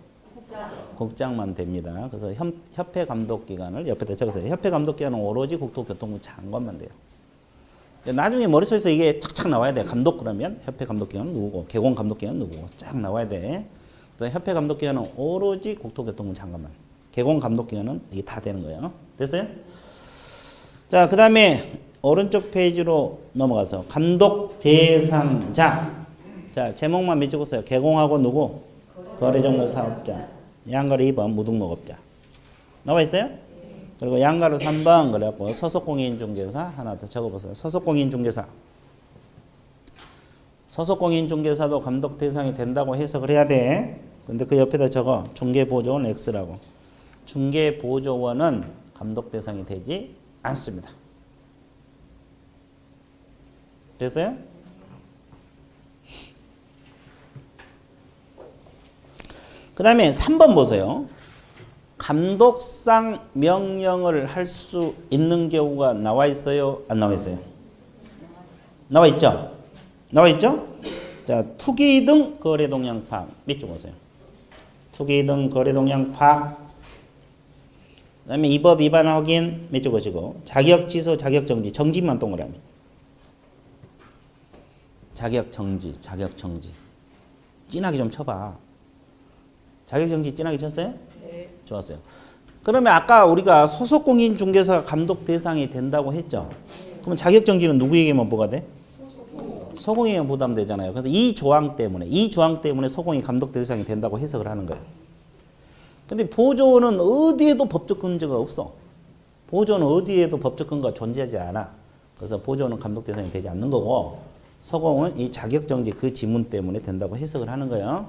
국장만 됩니다. 그래서 협회 감독 기관을 옆에다 적으세요. 협회 감독 기관은 오로지 국토교통부 장관만 돼요. 나중에 머릿속에서 이게 착착 나와야 돼. 감독 그러면 협회 감독기관은 누구고 개공 감독기관은 누구고 쫙 나와야 돼. 그래서 협회 감독기관은 오로지 국토교통부 장관만. 개공 감독기관은 이게 다 되는 거예요. 됐어요? 자, 그 다음에 오른쪽 페이지로 넘어가서 감독 대상자. 자, 제목만 밑적었어요. 개공하고 누구? 거래정보 사업자. 양가로 2번 무등록업자. 나와 있어요? 그리고 양가로 3번 그래갖고 소속공인중개사 하나 더 적어보세요. 소속공인중개사. 소속공인중개사도 감독 대상이 된다고 해석을 해야 돼. 근데 그 옆에다 적어. 중개보조원 X라고. 중개보조원은 감독 대상이 되지 않습니다. 됐어요? 그 다음에 3번 보세요. 감독상 명령을 할 수 있는 경우가 나와 있어요? 안 나와 있어요? 나와 있죠? 나와 있죠? 자, 투기 등 거래 동향 파악. 밑줄 보세요. 투기 등 거래 동향 파악. 그 다음에 이 법 위반 확인. 밑줄 보시고. 자격 취소, 자격 정지. 정지만 동그라미. 자격 정지, 자격 정지. 진하게 좀 쳐봐. 자격 정지 진하게 쳤어요? 네. 좋았어요. 그러면 아까 우리가 소속공인중개사가 감독 대상이 된다고 했죠? 그러면 자격 정지는 누구에게만 뭐가 돼? 소공에게만 부담되잖아요. 그래서 이 조항 때문에 소공이 감독 대상이 된다고 해석을 하는 거예요. 근데 보조원은 어디에도 법적 근거가 없어. 보조원은 어디에도 법적 근거가 존재하지 않아. 그래서 보조원은 감독 대상이 되지 않는 거고, 소공은 이 자격 정지 그 지문 때문에 된다고 해석을 하는 거예요.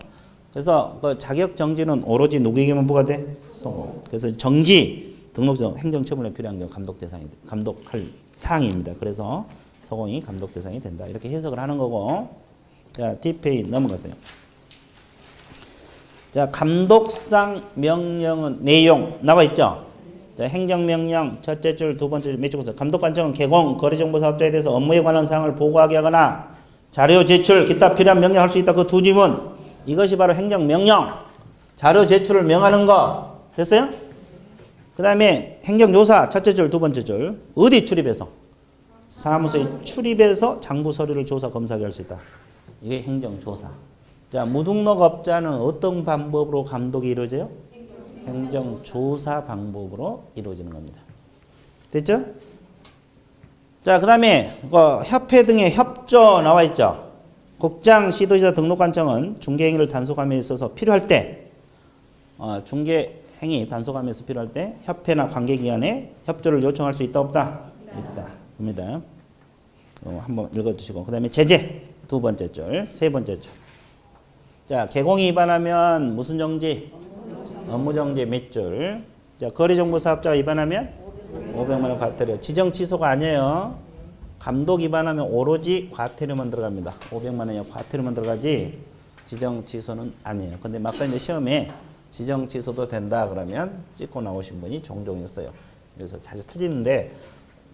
그래서 그 자격 정지는 오로지 누구에게만 뭐가 돼? 소공. 그래서 정지, 등록증, 행정처분에 필요한 경우 감독 대상이 감독할 사항입니다. 그래서 소공이 감독 대상이 된다. 이렇게 해석을 하는 거고. 자, 뒷페이지 넘어가세요. 자, 감독상 명령은 내용 나와 있죠? 자, 행정명령 첫째 줄, 두 번째 줄, 몇 줄. 감독관청은 개공, 거래정보사업자에 대해서 업무에 관한 사항을 보고하게 하거나 자료 제출, 기타 필요한 명령할 수 있다. 그 두 지문. 이것이 바로 행정명령. 자료 제출을 명하는 거. 됐어요? 그 다음에 행정조사 첫째 줄, 두 번째 줄. 어디 출입해서? 사무소에 출입해서 장부 서류를 조사 검사하게 할 수 있다. 이게 행정조사. 자, 무등록업자는 어떤 방법으로 감독이 이루어져요? 행정조사 방법으로 이루어지는 겁니다. 됐죠? 자, 그 다음에 협회 등의 협조 나와 있죠? 국장, 시도지사, 등록관청은 중개행위를 단속함에 있어서 필요할 때 중개행위 단속함에서 필요할 때 협회나 관계기관에 협조를 요청할 수 있다 없다? 있다. 입니다. 한번 읽어두시고 그 다음에 제재 두 번째 줄, 세 번째 줄. 자, 개공이 위반하면 무슨 정지? 업무정지 몇 줄. 자, 거래정보사업자가 위반하면 500만 원 과태료. 지정 취소가 아니에요. 감독 위반하면 오로지 과태료만 들어갑니다. 500만 원이 과태료만 들어가지 지정 취소는 아니에요. 근데 막상 이제 시험에 지정 취소도 된다 그러면 찍고 나오신 분이 종종 있어요. 그래서 자주 틀리는데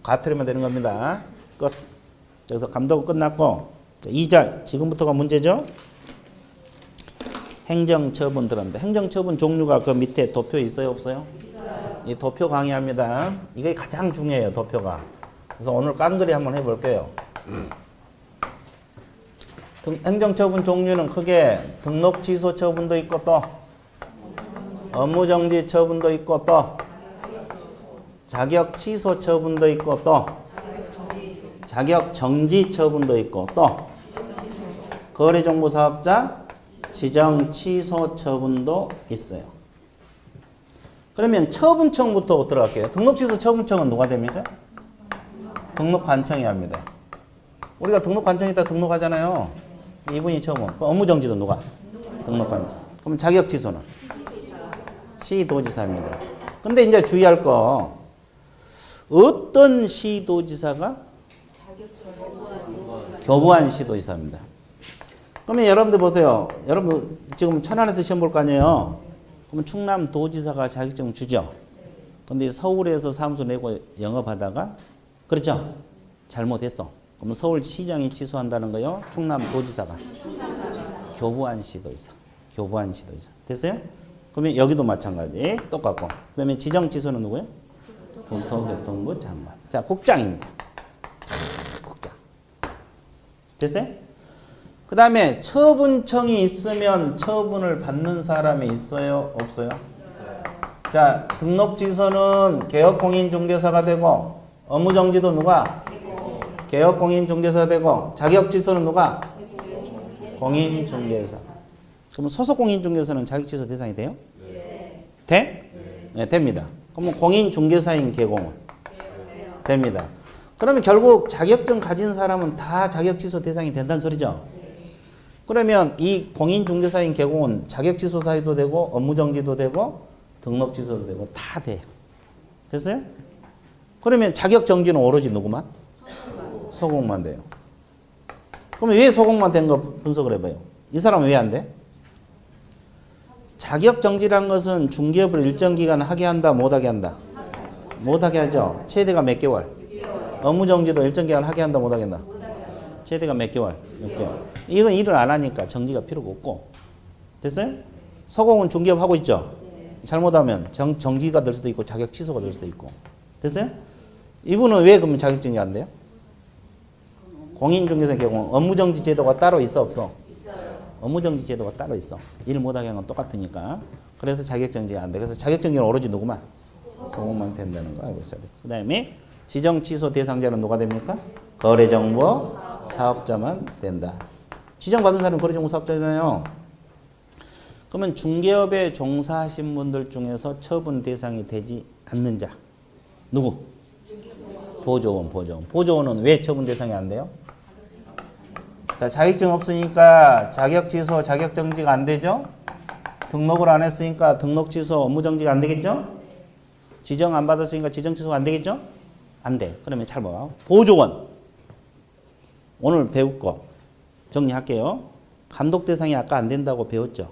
과태료만 되는 겁니다. 끝. 그래서 감독은 끝났고 2절 지금부터가 문제죠. 행정처분 들어갑니다. 행정처분 종류가 그 밑에 도표 있어요 없어요? 이 도표 강의합니다. 이게 가장 중요해요. 도표가. 그래서 오늘 깡그리 한번 해볼게요. 행정처분 종류는 크게 등록 취소 처분도 있고 또 업무정지 처분도 있고 또 자격 취소 처분도 있고 또 자격 정지 처분도 있고 또 거래정보사업자 지정 취소 처분도 있어요. 그러면 처분청부터 들어갈게요. 등록 취소 처분청은 누가 됩니까? 등록관청이 합니다. 우리가 등록관청에다 등록하잖아요. 이분이 처분. 그 업무정지도 누가? 등록관청. 그럼 자격 취소는? 시도지사입니다. 근데 이제 주의할 거 어떤 시도지사가? 교부한 시도지사입니다. 그러면 여러분들 보세요. 여러분 지금 천안에서 시험 볼 거 아니에요. 그러면 충남도지사가 자격증 주죠. 근데 서울에서 사무소 내고 영업하다가 그렇죠? 잘못했어. 그러면 서울시장이 취소한다는 거요. 충남도지사가. 교부한 시도지사. 교부한 시도지사. 됐어요? 그러면 여기도 마찬가지. 똑같고. 그러면 지정 취소는 누구예요? 국토교통부 장관. 자, 국장입니다. 국장. 됐어요? 그 다음에 처분청이 있으면 처분을 받는 사람이 있어요? 없어요? 자, 등록지서는 개업공인중개사가 되고 업무정지도 누가? 개업공인중개사가 되고 자격지서는 누가? 공인중개사. 그럼 소속공인중개사는 자격지서 대상이 돼요? 돼? 네, 됩니다. 그러면 공인중개사인 개공은? 됩니다. 그러면 결국 자격증 가진 사람은 다 자격취소 대상이 된다는 소리죠? 그러면 이 공인중개사인 개공은 자격취소사유도 되고 업무정지도 되고 등록취소도 되고 다 돼요. 됐어요? 그러면 자격정지는 오로지 누구만? 소공만 돼요. 그러면 왜 소공만 된 거 분석을 해봐요. 이 사람은 왜 안 돼? 자격정지란 것은 중개업을 일정 기간 하게 한다, 못하게 한다? 못하게 하죠. 최대가 몇 개월? 업무정지도 일정 기간 하게 한다, 못하게 한다? 최대가 몇 개월? 몇 개월. 이건 일을 안 하니까 정지가 필요가 없고. 됐어요? 소공은 중개업 하고 있죠? 잘못하면 정지가 될 수도 있고 자격 취소가 될 수도 있고. 됐어요? 이분은 왜 그러면 자격정지 안 돼요? 공인중개사 경우 업무정지 제도가 따로 있어 없어? 업무정지 제도가 따로 있어. 일 못하게 하는 건 똑같으니까. 그래서 자격정지가 안 돼. 그래서 자격정지는 오로지 누구만? 소공만 된다는 거 알고 있어야 돼. 그 다음에 지정취소 대상자는 누가 됩니까? 거래정보 사업자만 된다. 지정받은 사람은 거래정보 사업자잖아요. 그러면 중개업에 종사하신 분들 중에서 처분 대상이 되지 않는 자. 누구? 보조원, 보조원. 보조원은 왜 처분 대상이 안 돼요? 자, 자격증 없으니까 자격 취소, 자격 정지가 안 되죠? 등록을 안 했으니까 등록 취소, 업무 정지가 안 되겠죠? 지정 안 받았으니까 지정 취소가 안 되겠죠? 안 돼. 그러면 잘 봐요. 보조원. 오늘 배울 거 정리할게요. 감독 대상이 아까 안 된다고 배웠죠?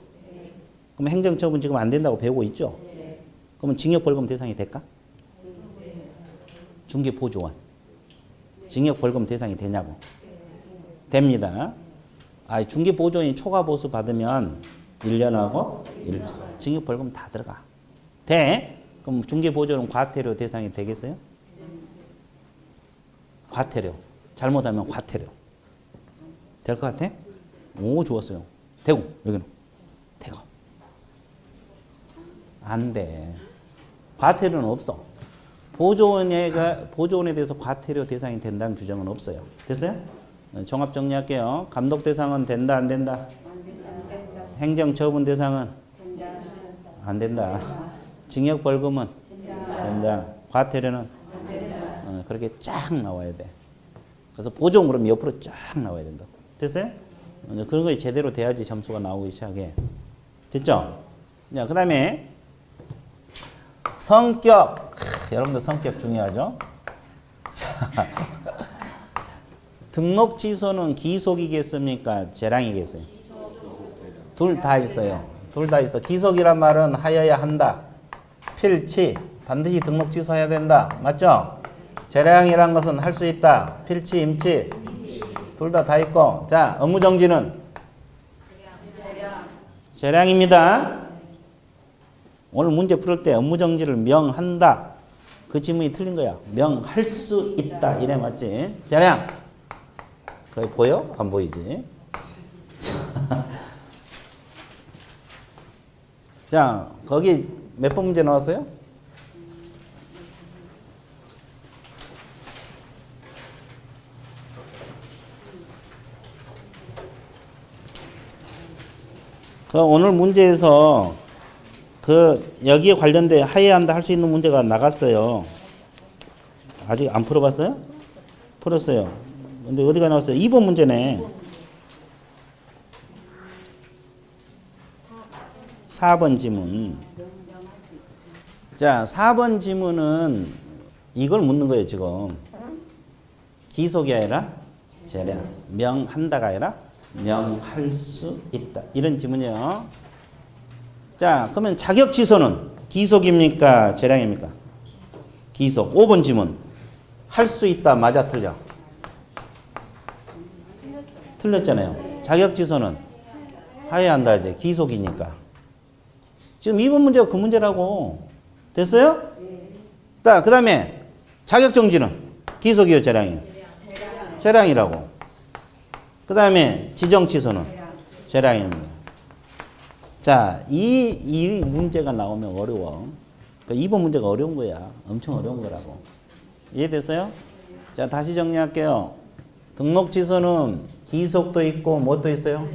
그럼 행정처분 지금 안 된다고 배우고 있죠? 그러면 징역 벌금 대상이 될까? 중개 보조원. 징역 벌금 대상이 되냐고? 됩니다. 중개 보조원이 초과 보수 받으면 1년하고 1년. 징역 벌금 다 들어가. 돼? 그럼 중개 보조원은 과태료 대상이 되겠어요? 과태료. 잘못하면 과태료. 될 것 같아? 오, 좋았어요. 되고, 여기는. 되고. 안 돼. 과태료는 없어. 보조원에 대해서 과태료 대상이 된다는 규정은 없어요. 됐어요? 종합 정리할게요. 감독 대상은 된다, 안 된다? 행정 처분 대상은? 안 된다. 징역 벌금은? 된다. 과태료는? 그렇게 쫙 나와야 돼. 그래서 보조원 그럼 옆으로 쫙 나와야 된다. 됐어요? 그런 것이 제대로 돼야지 점수가 나오기 시작해. 됐죠? 자, 그 다음에 성격. 여러분들 성격 중요하죠? 자, 등록 취소는 기속이겠습니까? 재량이겠어요? 둘 다 있어요. 둘 다 있어. 기속이란 말은 하여야 한다. 필치. 반드시 등록 취소해야 된다. 맞죠? 재량이란 것은 할 수 있다. 필치, 임치. 둘 다 있고. 자, 업무정지는? 재량입니다. 오늘 문제 풀을 때 업무정지를 명한다. 그 지문이 틀린 거야. 명할 수 있다. 이래 맞지? 재량. 거기 보여? 안 보이지? 자, 거기 몇 번 문제 나왔어요? 그 오늘 문제에서 여기에 관련돼 하여야 한다 할 수 있는 문제가 나갔어요. 아직 안 풀어봤어요? 풀었어요. 근데 어디가 나왔어요? 2번 문제네. 4번 지문. 자, 4번 지문은 이걸 묻는 거예요, 지금. 기속이 아니라 재량. 명한다가 아니라 명할 수 있다. 이런 지문이에요. 자, 그러면 자격 취소는 기속입니까? 재량입니까? 기속. 5번 지문. 할 수 있다. 맞아, 틀려? 틀렸잖아요. 자격 취소는 하여야 한다. 이제 기속이니까. 지금 2번 문제가 그 문제라고. 됐어요? 자, 그 다음에 자격 정지는 기속이요, 재량이요? 재량이라고. 그 다음에 지정 취소는 재량입니다. 자, 이 문제가 나오면 어려워. 그러니까 2번 문제가 어려운 거야. 엄청 어려운 거라고. 이해됐어요? 자, 다시 정리할게요. 등록 취소는 기속도 있고 뭣도 있어요?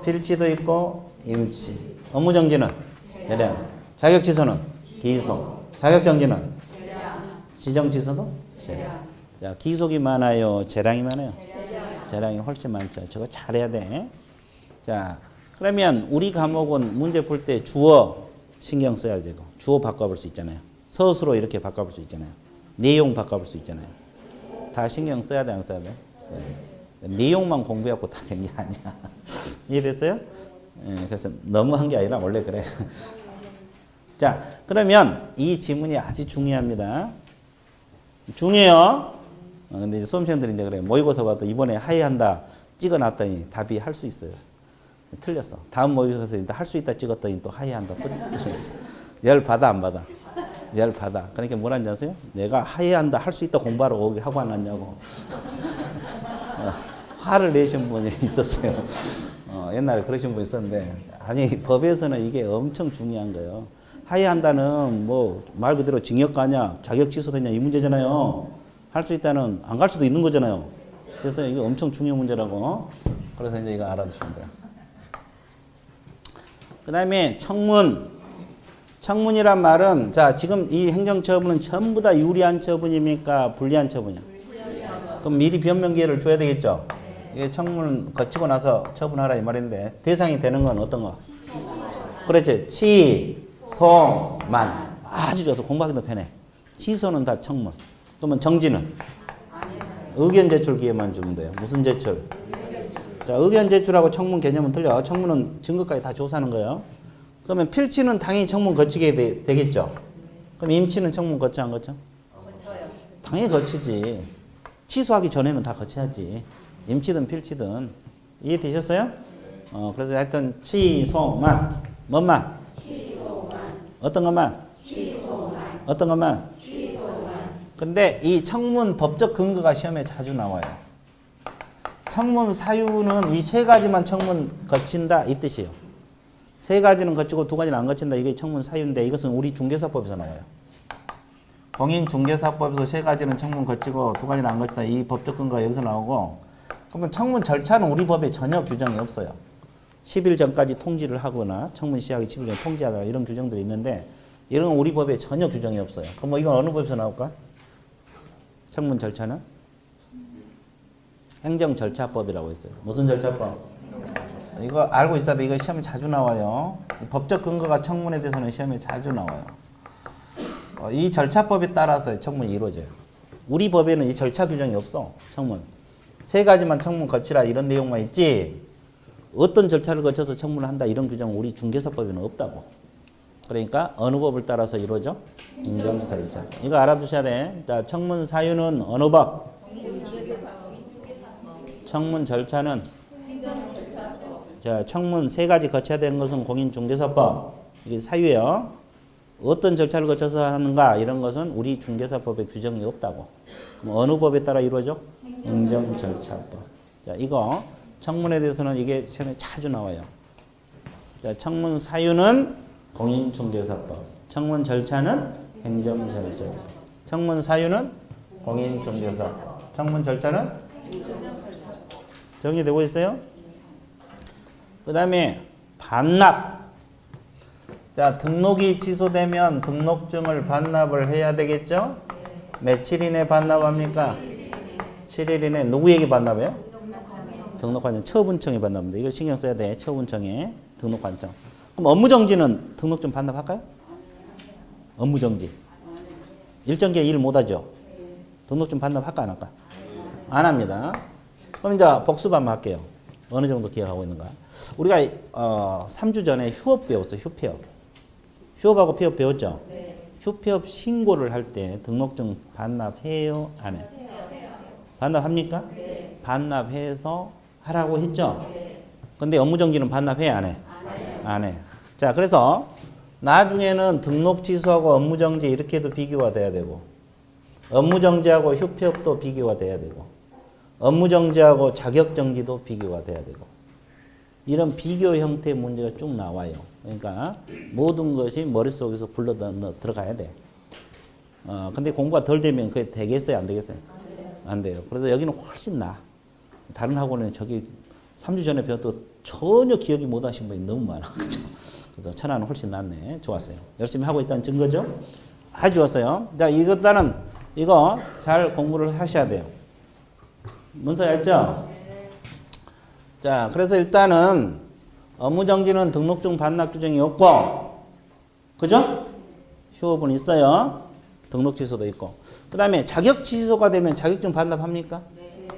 필치도 있고 임치. 업무 정지는 재량. 자격 취소는 기속. 자격 정지는 지정 취소도 재량. 자, 기속이 많아요, 재량이 많아요? 재량이 훨씬 많죠. 저거 잘해야 돼. 자, 그러면 우리 과목은 문제 풀 때 주어 신경 써야 되고 주어 바꿔볼 수 있잖아요. 서술로 이렇게 바꿔볼 수 있잖아요. 내용 바꿔볼 수 있잖아요. 다 신경 써야 돼, 안 써야 돼? 써야 돼. 내용만 공부해갖고 다 된 게 아니야. 이해됐어요? 예, 그래서 너무 한 게 아니라 원래 그래. 자, 그러면 이 지문이 아주 중요합니다. 중요해요. 근데 이제 수험생들이 이제 그래. 모의고사 봐도 이번에 하이한다 찍어놨더니 답이 할 수 있어요. 틀렸어. 다음 모의고사에서 할 수 있다 찍었더니 또 하이한다 또 틀렸어. 열 받아 안 받아? 열 받아. 그러니까 뭐라는지 아세요? 내가 하이한다 할 수 있다 공부하러 오게 하고 안 왔냐고. 화를 내신 분이 있었어요. 옛날에 그러신 분이 있었는데 아니 법에서는 이게 엄청 중요한 거예요. 하이한다는 뭐 말 그대로 징역가냐 자격 취소되냐 이 문제잖아요. 할 수 있다는 안 갈 수도 있는 거잖아요. 그래서 이게 엄청 중요한 문제라고. 그래서 이제 이거 알아두시면 돼요. 그 다음에 청문. 청문이란 말은 자 지금 이 행정처분은 전부 다 유리한 처분입니까? 불리한 처분이야? 그럼 미리 변명 기회를 줘야 되겠죠? 이게 청문 거치고 나서 처분하라 이 말인데 대상이 되는 건 어떤 거? 그렇지. 취소만. 아주 좋아서 공부하기도 편해. 취소는 다 청문. 그러면 정지는? 의견 제출 기회만 주면 돼요. 무슨 제출? 자, 의견 제출하고 청문 개념은 틀려. 청문은 증거까지 다 조사하는 거예요. 그러면 필치는 당연히 청문 거치게 되겠죠. 그럼 임치는 청문 거쳐 안 거쳐? 거쳐요. 당연히 거치지. 취소하기 전에는 다 거쳐야지. 임치든 필치든. 이해되셨어요? 그래서 하여튼 취소만. 뭔만? 취소만. 어떤 것만? 취소만. 어떤 것만? 취소만. 근데 이 청문 법적 근거가 시험에 자주 나와요. 청문 사유는 이 세 가지만 청문 거친다 이 뜻이에요. 세 가지는 거치고 두 가지는 안 거친다 이게 청문 사유인데 이것은 우리 중개사법에서 나와요. 공인중개사법에서 세 가지는 청문 거치고 두 가지는 안 거친다 이 법적 근거가 여기서 나오고 그러면 청문 절차는 우리 법에 전혀 규정이 없어요. 10일 전까지 통지를 하거나 청문 시작이 10일 전에 통지하거나 이런 규정들이 있는데 이런 건 우리 법에 전혀 규정이 없어요. 그럼 뭐 이건 어느 법에서 나올까? 청문 절차는? 행정절차법이라고 있어요. 무슨 절차법? 이거 알고 있어야 돼. 이거 시험에 자주 나와요. 법적 근거가 청문에 대해서는 시험에 자주 나와요. 이 절차법에 따라서 청문이 이루어져요. 우리 법에는 이 절차 규정이 없어. 청문. 세 가지만 청문 거치라 이런 내용만 있지 어떤 절차를 거쳐서 청문을 한다 이런 규정은 우리 중개사법에는 없다고. 그러니까 어느 법을 따라서 이루어져? 행정절차. 이거 알아두셔야 돼. 자, 청문 사유는 어느 법? 청문 절차는 자, 청문 세 가지 거쳐야 되는 것은 공인중개사법. 이게 사유예요. 어떤 절차를 거쳐서 하는가 이런 것은 우리 중개사법에 규정이 없다고. 그럼 어느 법에 따라 이루어져? 행정절차법. 자, 이거 청문에 대해서는 이게 시험에 자주 나와요. 자, 청문 사유는 공인중개사법. 청문 절차는 행정절차. 청문 사유는 공인중개사법. 청문 절차는 정리되고 있어요? 그 다음에 반납. 자, 등록이 취소되면 등록증을 반납을 해야 되겠죠? 며칠 이내 반납합니까? 7일 이내 누구에게 반납해요? 등록관청. 처분청에 반납합니다. 이거 신경 써야 돼. 처분청에 등록관청. 그럼 업무정지는 등록증 반납할까요? 업무정지. 일정 기간 일 못하죠? 등록증 반납할까 안 할까? 안 합니다. 그럼 이제 복습 한번 할게요. 어느 정도 기억하고 있는가? 우리가 3주 전에 휴업 배웠어요. 휴폐업. 휴업하고 폐업 배웠죠? 네. 휴폐업 신고를 할 때 등록증 반납해요? 안 해요? 반납합니까? 네. 반납해서 하라고 했죠? 네. 근데 업무정지는 반납해? 안 해? 안 해. 자, 그래서 나중에는 등록 취소하고 업무정지 이렇게 해도 비교가 돼야 되고 업무정지하고 휴폐업도 비교가 돼야 되고 업무정지하고 자격정지도 비교가 돼야 되고 이런 비교 형태의 문제가 쭉 나와요. 그러니까 모든 것이 머릿속에서 굴러 들어가야 돼. 근데 공부가 덜 되면 그게 되겠어요? 안 되겠어요? 안 돼요. 그래서 여기는 훨씬 나아. 다른 학원은 저기 3주 전에 배웠도 전혀 기억이 못 하신 분이 너무 많아. 그죠? 그래서 천안은 훨씬 낫네. 좋았어요. 열심히 하고 있다는 증거죠? 아주 좋았어요. 자, 일단은 이거 잘 공부를 하셔야 돼요. 문서 알죠? 자, 그래서 일단은 업무정지는 등록증 반납 규정이 없고, 그죠? 휴업은 있어요. 등록 취소도 있고. 그 다음에 자격 취소가 되면 자격증 반납합니까? 네.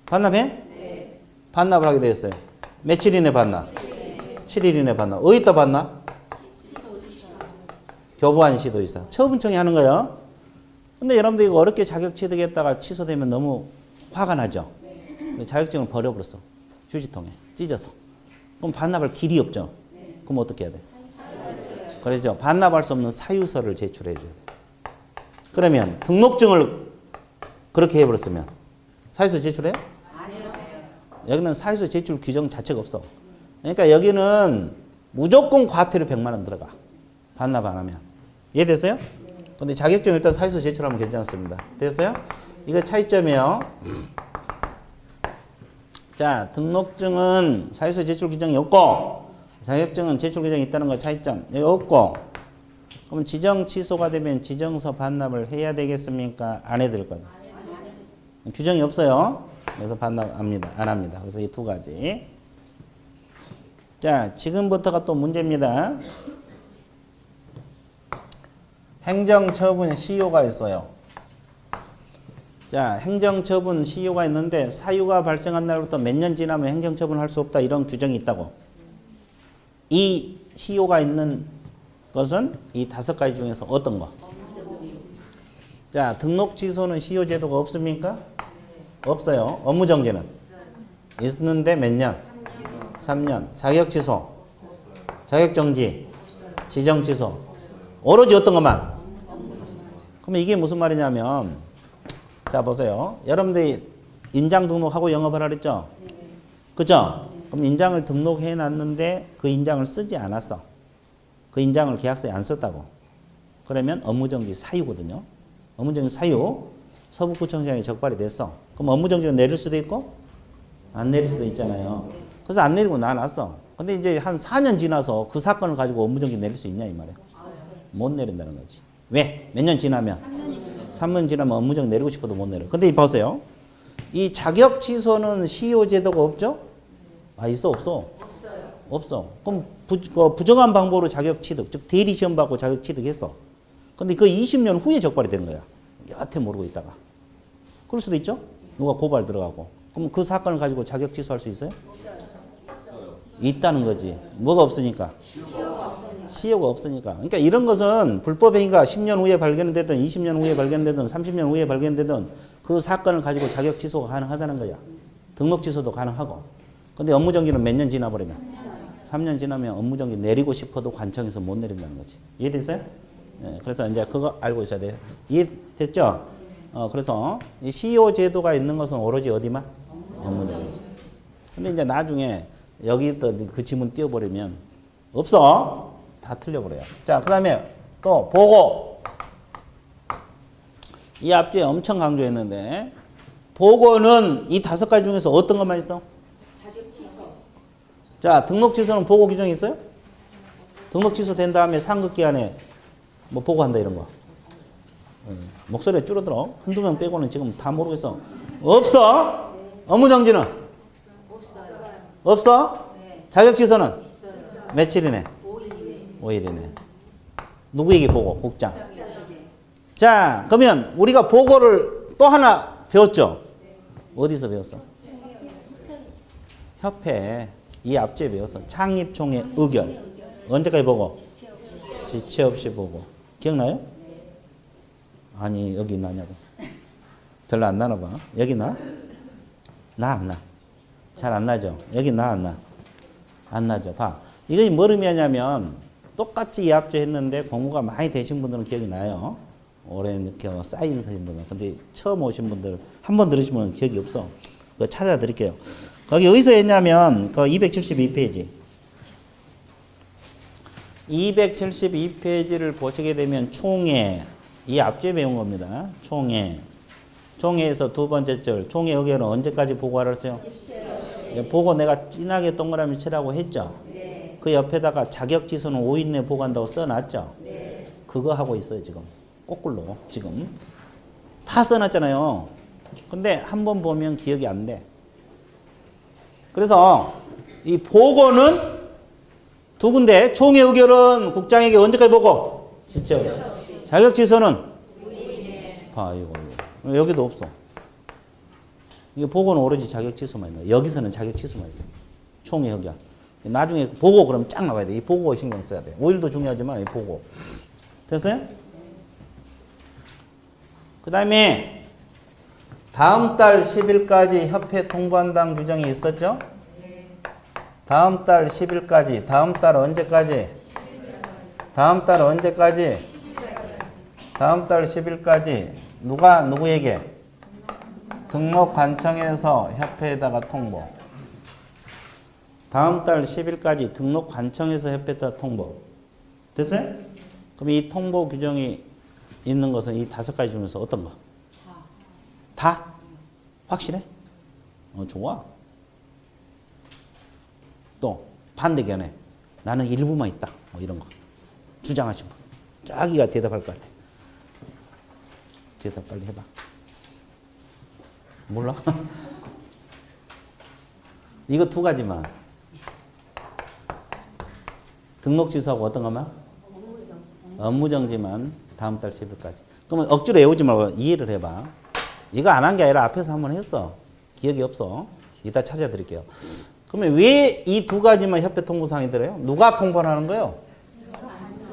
반납해? 네. 반납을 하게 되었어요. 며칠 이내 반납? 7일 이내 반납. 어디다 반납? 교부한 시도이사. 처분청이 하는 거예요. 근데 여러분들 이거 어렵게 자격 취득했다가 취소되면 너무 화가 나죠? 네. 자격증을 버려버렸어. 휴지통에 찢어서. 그럼 반납할 길이 없죠? 네. 그럼 어떻게 해야 돼? 그렇죠. 반납할 수 없는 사유서를 제출해 줘야 돼. 그러면 등록증을 그렇게 해버렸으면 사유서 제출해요? 안 해요. 여기는 사유서 제출 규정 자체가 없어. 그러니까 여기는 무조건 과태료 100만 원 들어가. 반납 안 하면. 이해됐어요? 근데 자격증 일단 사유서 제출하면 괜찮습니다. 됐어요? 이거 차이점이에요. 자, 등록증은 사유서 제출 규정이 없고 자격증은 제출 규정이 있다는 거 차이점. 여기 없고 그럼 지정 취소가 되면 지정서 반납을 해야 되겠습니까? 안 해야 될 거예요. 규정이 없어요. 그래서 반납합니다. 안 합니다. 그래서 이 두 가지. 자, 지금부터가 또 문제입니다. 행정처분 시효가 있어요. 자, 행정처분 시효가 있는데 사유가 발생한 날부터 몇 년 지나면 행정처분을 할 수 없다 이런 규정이 있다고. 이 시효가 있는 것은 이 5가지 중에서 어떤 거? 자, 등록 취소는 시효 제도가 없습니까? 없어요. 업무정지는? 있는데 몇 년? 3년. 자격 취소? 자격 정지? 지정 취소? 오로지 어떤 것만? 그러면 이게 무슨 말이냐면 자, 보세요. 여러분들이 인장 등록하고 영업을 하랬죠? 그죠? 그럼 인장을 등록해 놨는데 그 인장을 쓰지 않았어. 그 인장을 계약서에 안 썼다고. 그러면 업무정지 사유거든요. 업무정지 사유. 서북구청장에 적발이 됐어. 그럼 업무정지는 내릴 수도 있고 안 내릴 수도 있잖아요. 그래서 안 내리고 놔놨어. 근데 이제 한 4년 지나서 그 사건을 가지고 업무정지 내릴 수 있냐 이 말이야. 못 내린다는 거지. 왜? 몇 년 지나면? 3년 지나면 업무정지 내리고 싶어도 못 내려. 근데 보세요. 이 자격 취소는 시효 제도가 없죠? 아, 있어 없어? 없어. 그럼 부정한 방법으로 자격 취득, 즉 대리 시험 받고 자격 취득했어. 근데 그 20년 후에 적발이 되는 거야. 여태 모르고 있다가. 그럴 수도 있죠? 누가 고발 들어가고. 그럼 그 사건을 가지고 자격 취소할 수 있어요? 있다는 거지. 뭐가 없으니까? 시효가 없으니까. 그러니까 이런 것은 불법 행위가 10년 후에 발견되든 20년 후에 발견되든 30년 후에 발견되든 그 사건을 가지고 자격 취소가 가능하다는 거야. 등록 취소도 가능하고. 근데 업무정지는 몇 년 지나버리면? 3년 지나면 업무정지 내리고 싶어도 관청에서 못 내린다는 거지. 이해됐어요? 네, 그래서 이제 그거 알고 있어야 돼요. 이해됐죠? 그래서 이 시효 제도가 있는 것은 오로지 어디만? 업무정지. 근데 이제 나중에 여기 또 그 지문 띄워버리면 없어. 다 틀려버려요. 자, 그 다음에 또 보고. 이 앞주에 엄청 강조했는데 보고는 이 5가지 중에서 어떤 것만 있어? 자격 취소. 자, 등록 취소는 보고 규정이 있어요? 등록 취소된 다음에 상급기한에 뭐 보고한다 이런 거. 목소리가 줄어들어. 한두 명 빼고는 지금 다 모르겠어. 없어? 업무정지는? 없어요. 없어? 네. 자격 취소는? 있어요. 며칠이네? 5일이네. 누구에게 보고? 국장. 자, 그러면 우리가 보고를 또 하나 배웠죠? 어디서 배웠어? 협회. 이 앞주에 배웠어. 창립총회 의견. 언제까지 보고? 지체 없이 보고. 기억나요? 아니, 여기 나냐고. 별로 안 나나 봐. 여기 나? 나, 안 나. 잘 안 나죠? 여기 나, 안 나? 안 나죠? 봐. 이것이 뭘 의미하냐면 똑같이 이 앞주 했는데 공부가 많이 되신 분들은 기억이 나요. 오래 이렇게 쌓인 선생님들. 근데 처음 오신 분들 한 번 들으시면 기억이 없어. 그거 찾아드릴게요. 거기 어디서 했냐면 그 272페이지. 272페이지를 보시게 되면 총회, 이 앞주에 배운 겁니다. 총회. 총회에서 두 번째 절, 총회 의견은 언제까지 보고하라 했어요? 보고 내가 진하게 동그라미 치라고 했죠? 네. 그 옆에다가 자격지수는 5일 내에 보고한다고 써놨죠? 네. 그거 하고 있어요, 지금. 거꾸로, 지금. 다 써놨잖아요. 근데 한 번 보면 기억이 안 돼. 그래서 이 보고는 두 군데, 총회 의결은 국장에게 언제까지 보고? 진짜. 자격지수는? 봐, 이거. 여기도 없어. 이게 보고는 오로지 자격지수만 있는 거야. 여기서는 자격지수만 있어. 총회 의결. 나중에 보고 그럼 쫙 나와야 돼. 이 보고에 신경 써야 돼. 5일도 중요하지만 이 보고. 됐어요? 그 다음에 다음 달 10일까지 협회 통보한다는 규정이 있었죠? 다음 달 10일까지. 다음 달 언제까지? 다음 달 언제까지? 다음 달 10일까지. 누가 누구에게? 등록관청에서 협회에다가 통보. 다음 달 10일까지 등록관청에서 협회에다가 통보. 됐어요? 그럼 이 통보 규정이 있는 것은 이 5가지 중에서 어떤 거? 다? 확실해? 좋아. 또 반대견해. 나는 일부만 있다. 뭐 이런 거. 주장하신 분. 자기가 대답할 것 같아. 대답 빨리 해봐. 몰라? 이거 2가지만. 등록 취소하고 어떤 것만? 업무정지만 다음 달 10일까지. 그러면 억지로 외우지 말고 이해를 해봐. 이거 안 한 게 아니라 앞에서 한번 했어. 기억이 없어. 이따 찾아드릴게요. 그러면 왜 이 2가지만 협회 통보사항이 들어요? 누가 통보를 하는 거예요?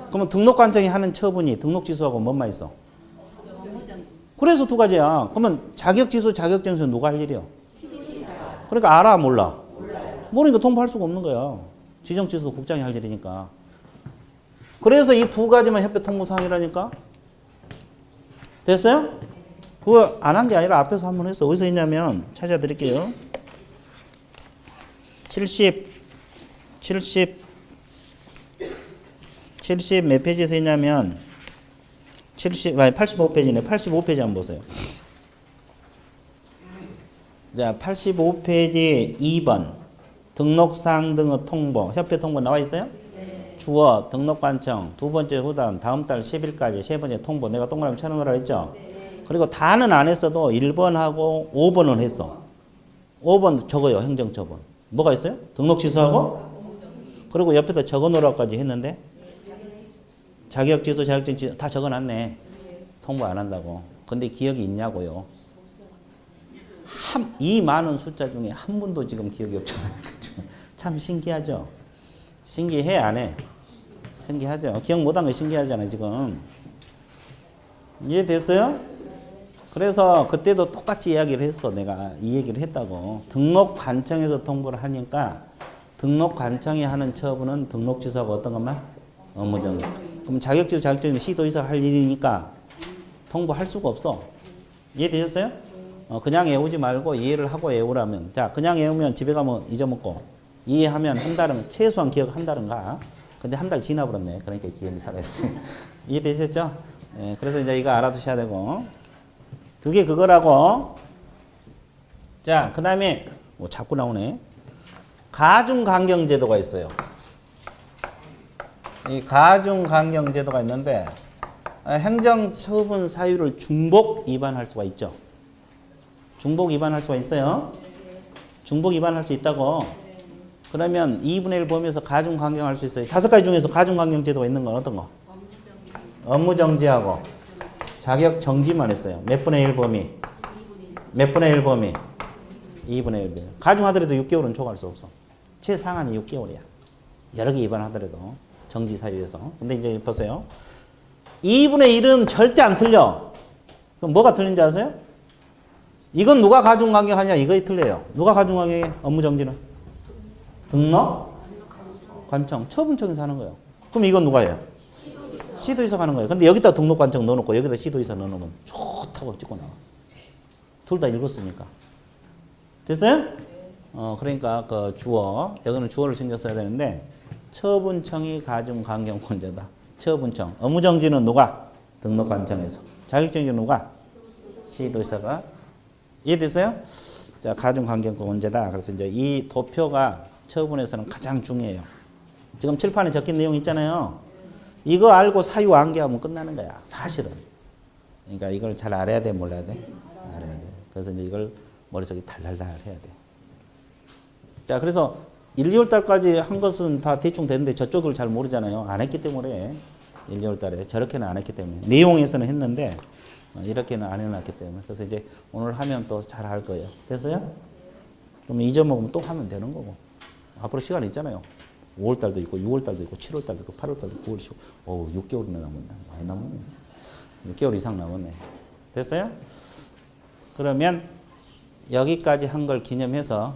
그러면 등록관청이 하는 처분이 등록 취소하고 뭐만 있어? 그래서 2가지야. 그러면 자격지수, 자격증서 누가 할 일이요? 그러니까 알아, 몰라? 모르니까 통보할 수가 없는 거야. 지정취소 국장이 할 일이니까. 그래서 이 2가지만 협회 통보사항이라니까. 됐어요? 그거 안 한 게 아니라 앞에서 한번 했어. 어디서 했냐면 찾아드릴게요. 70 몇 페이지에서 했냐면 85페이지네. 85페이지 한번 보세요. 자, 85페이지 2번. 등록사항 등의 통보. 협회 통보 나와 있어요? 네. 주어, 등록관청, 두 번째 후단, 다음 달 10일까지, 세 번째 통보. 내가 동그라미 쳐놓으라 했죠? 네. 그리고 다는 안 했어도 1번하고 5번은 했어. 5번 적어요. 행정처분. 뭐가 있어요? 등록 취소하고? 그리고 옆에다 적어놓으라고까지 했는데 자격 취소, 자격증 취소 다 적어놨네. 통보 안 한다고. 근데 기억이 있냐고요. 이 많은 숫자 중에 한 분도 지금 기억이 없잖아요. 참 신기하죠? 신기해, 안 해? 신기하죠? 기억 못한 거 신기하잖아요, 지금. 이해됐어요? 그래서 그때도 똑같이 이야기를 했어. 내가 이 얘기를 했다고. 등록관청에서 통보를 하니까 등록관청이 하는 처분은 등록 취소하고 어떤 것만? 업무정지. 그럼 자격지수, 자격증은 시도의사가 할 일이니까 통보할 수가 없어. 이해되셨어요? 그냥 외우지 말고 이해를 하고 외우라면. 자, 그냥 외우면 집에 가면 잊어먹고 이해하면 한 달은 최소한 기억 한 달은 가. 근데 한 달 지나버렸네. 그러니까 기억이 살아있어요. 이해되셨죠? 예, 그래서 이제 이거 알아두셔야 되고. 그게 그거라고. 자, 그 다음에 자꾸 나오네. 가중강경제도가 있어요. 이 가중강경제도가 있는데 행정처분 사유를 중복 위반할 수가 있죠. 중복 위반할 수가 있어요. 중복 위반할 수 있다고. 그러면 2분의 1 보면서 가중강경할 수 있어요. 5가지 중에서 가중강경제도가 있는 건 어떤 거? 업무정지하고 자격정지만 했어요. 몇 분의 1 범위? 몇 분의 1 범위? 2분의 1 범위. 가중하더라도 6개월은 초과할 수 없어. 최상한이 6개월이야. 여러 개 위반하더라도 정지 사유에서. 근데 이제 보세요. 2분의 1은 절대 안 틀려. 그럼 뭐가 틀린지 아세요? 이건 누가 가중강경하냐? 이거에 틀려요. 누가 가중강경해? 업무정지는? 등록? 관청. 처분청에서 하는 거예요. 그럼 이건 누가 해요? 시도이사 가는 거예요. 근데 여기다 등록관청 넣어놓고 여기다 시도이사 넣어놓으면 좋다고 찍고 나와. 둘 다 읽었으니까. 됐어요? 그러니까 그 주어, 여기는 주어를 신경 써야 되는데 처분청이 가중강경권자다. 처분청. 업무정지는 누가? 등록관청에서. 자격정지는 누가? 시도이사가. 이해됐어요? 자, 가중강경권자다. 그래서 이제 이 도표가 처분에서는 가장 중요해요. 지금 칠판에 적힌 내용 있잖아요. 이거 알고 사유 암기하면 끝나는 거야. 사실은. 그러니까 이걸 잘 알아야 돼, 몰라야 돼? 알아야 돼. 그래서 이제 이걸 머릿속에 달달달 해야 돼. 자, 그래서 1, 2월 달까지 한 것은 다 대충 됐는데 저쪽을 잘 모르잖아요. 안 했기 때문에 1, 2월 달에 저렇게는 안 했기 때문에 내용에서는 했는데 이렇게는 안 해놨기 때문에 그래서 이제 오늘 하면 또 잘 할 거예요. 됐어요? 그럼 잊어먹으면 또 하면 되는 거고 앞으로 시간 있잖아요. 5월 달도 있고 6월 달도 있고 7월 달도 있고 8월 달도 있고 9월, 10월. 오, 6개월이나 남았네. 많이 남았네. 6개월 이상 남았네. 됐어요? 그러면 여기까지 한 걸 기념해서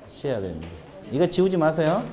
쉬어야 됩니다. 이거 지우지 마세요.